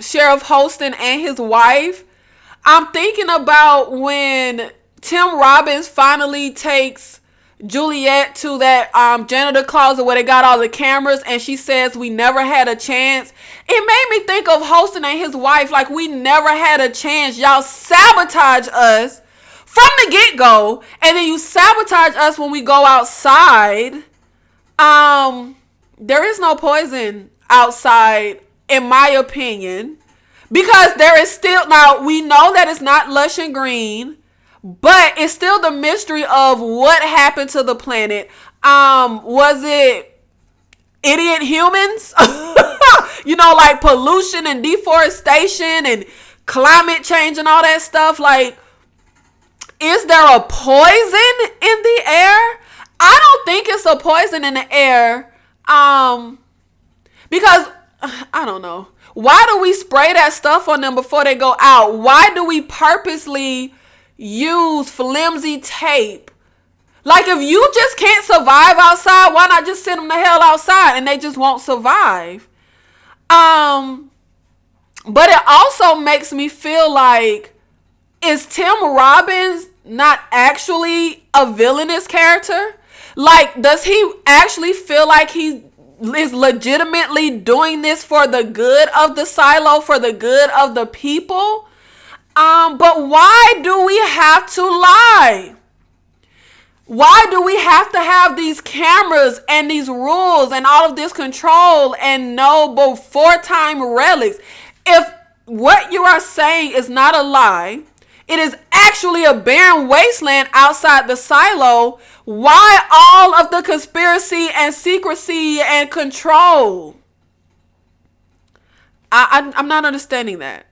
Sheriff Holston and his wife. I'm thinking about when Tim Robbins finally takes Juliet to that janitor closet where they got all the cameras, and she says we never had a chance. It made me think of Holston and his wife. Like, we never had a chance. Y'all sabotage us from the get-go, and then you sabotage us when we go outside. There is no poison outside, in my opinion, because there is still, now we know that it's not lush and green, but it's still the mystery of what happened to the planet. Was it idiot humans? You know, like pollution and deforestation and climate change and all that stuff. Like, is there a poison in the air? I don't think it's a poison in the air. Because I don't know. Why do we spray that stuff on them before they go out? Why do we purposely use flimsy tape? Like, if you just can't survive outside, why not just send them the hell outside and they just won't survive? But it also makes me feel like, is Tim Robbins not actually a villainous character? Like, does he actually feel like he is legitimately doing this for the good of the silo, for the good of the people? But why do we have to lie? Why do we have to have these cameras and these rules and all of this control and no before-time relics? If what you are saying is not a lie, it is actually a barren wasteland outside the silo, why all of the conspiracy and secrecy and control? I'm not understanding that.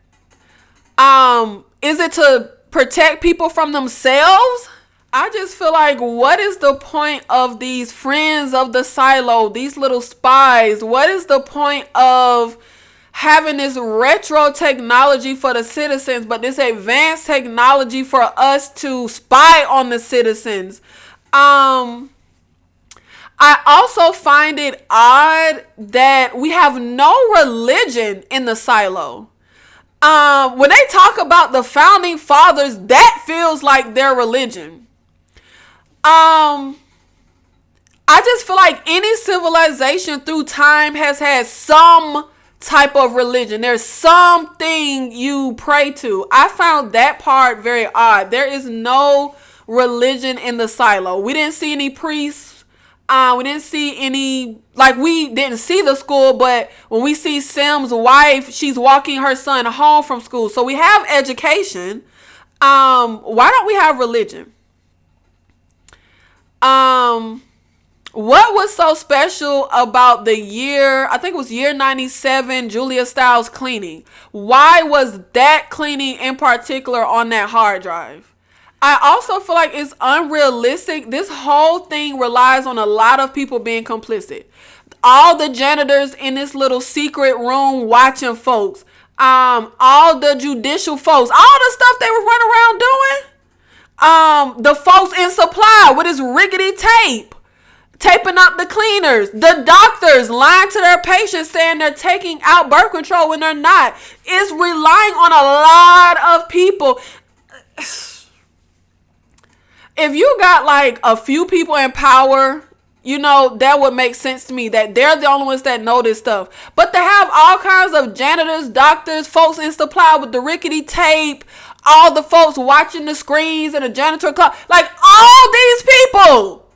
Is it to protect people from themselves? I just feel like, what is the point of these friends of the silo, these little spies? What is the point of having this retro technology for the citizens, but this advanced technology for us to spy on the citizens? I also find it odd that we have no religion in the silo. When they talk about the founding fathers, that feels like their religion. I just feel like any civilization through time has had some type of religion. There's something you pray to. I found that part very odd. There is no religion in the silo. We didn't see any priests. We didn't see any, like, we didn't see the school, but when we see Sim's wife, she's walking her son home from school. So we have education. Why don't we have religion? What was so special about the year, I think it was year 97, Julia Stiles cleaning? Why was that cleaning in particular on that hard drive? I also feel like it's unrealistic. This whole thing relies on a lot of people being complicit. All the janitors in this little secret room watching folks. All the judicial folks. All the stuff they were running around doing. The folks in supply with this rickety tape. Taping up the cleaners. The doctors lying to their patients saying they're taking out birth control when they're not. It's relying on a lot of people. If you got like a few people in power, you know, that would make sense to me, that they're the only ones that know this stuff. But to have all kinds of janitors, doctors, folks in supply with the rickety tape, all the folks watching the screens in the janitor club, like all these people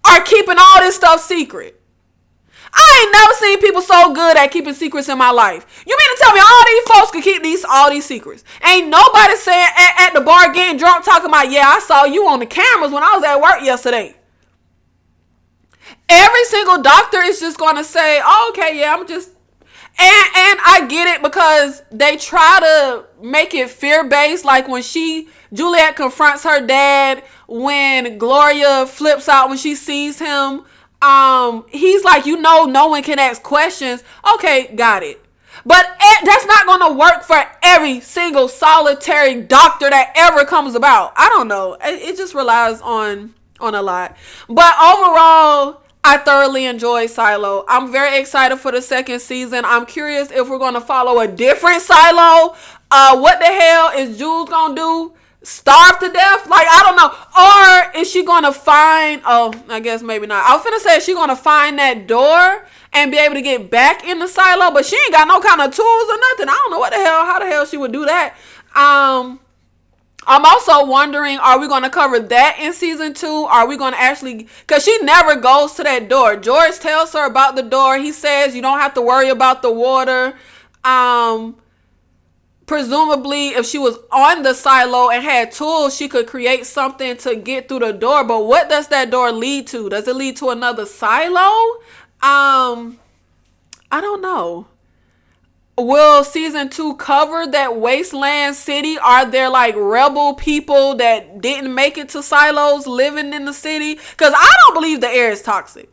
are keeping all this stuff secret. I ain't never seen people so good at keeping secrets in my life. You mean to tell me all these folks could keep all these secrets? Ain't nobody saying at the bar getting drunk talking about, yeah, I saw you on the cameras when I was at work yesterday. Every single doctor is just going to say, oh, okay, yeah, I'm just... And I get it because they try to make it fear-based. Like when Juliet confronts her dad, when Gloria flips out when she sees him, he's like, you know, no one can ask questions. Okay, got it. But that's not going to work for every single solitary doctor that ever comes about. I don't know. It just relies on a lot. But overall, I thoroughly enjoyed Silo. I'm very excited for the second season. I'm curious if we're going to follow a different Silo. What the hell is Jules going to do? Starve to death? Like, I don't know. Or is she going to find... Oh, I guess maybe not. I was finna say, is she going to find that door and be able to get back in the silo? But she ain't got no kind of tools or nothing. I don't know how the hell she would do that. I'm also wondering, are we going to cover that in season 2? Are we going to actually... Because she never goes to that door. George tells her about the door. He says you don't have to worry about the water. Presumably, if she was on the silo and had tools, she could create something to get through the door. But what does that door lead to? Does it lead to another silo? I don't know. Will season 2 cover that wasteland city? Are there like rebel people that didn't make it to silos living in the city? Because I don't believe the air is toxic.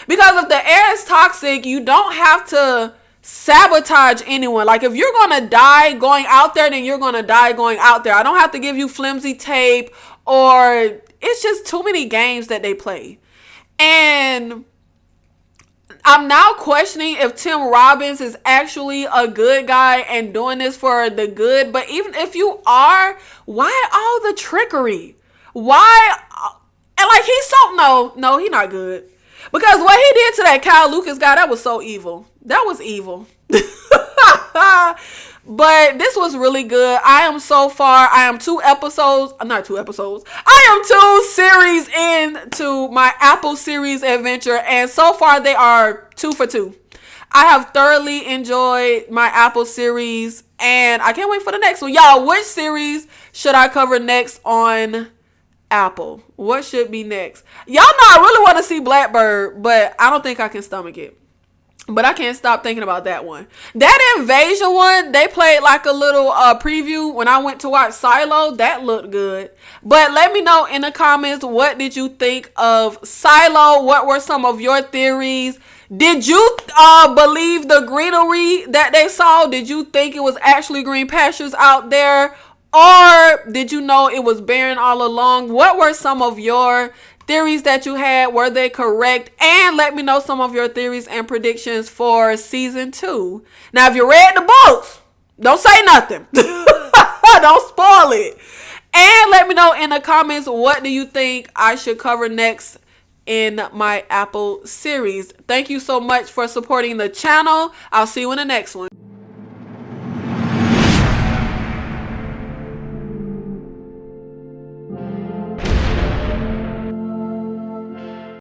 Because if the air is toxic, you don't have to sabotage anyone. Like if you're going to die going out there, then you're going to die going out there. I don't have to give you flimsy tape, or it's just too many games that they play. And I'm now questioning if Tim Robbins is actually a good guy and doing this for the good. But even if you are, why all the trickery? Why? And like he's so, no, he's not good. Because what he did to that Kyle Lucas guy, that was so evil. That was evil. But this was really good. I am 2 series into my Apple series adventure, and so far they are 2 for 2. I have thoroughly enjoyed my Apple series, and I can't wait for the next one. Y'all, which series should I cover next on Apple? What should be next? Y'all know I really want to see Blackbird, but I don't think I can stomach it. But I can't stop thinking about that one. That Invasion one, they played like a little preview when I went to watch Silo. That looked good. But let me know in the comments, what did you think of Silo? What were some of your theories? Did you believe the greenery that they saw? Did you think it was actually green pastures out there? Or did you know it was barren all along? What were some of your theories that you had? Were they correct? And let me know some of your theories and predictions for season 2. Now, if you read the books, don't say nothing. Don't spoil it. And let me know in the comments, what do you think I should cover next in my Apple series? Thank you so much for supporting the channel. I'll see you in the next one.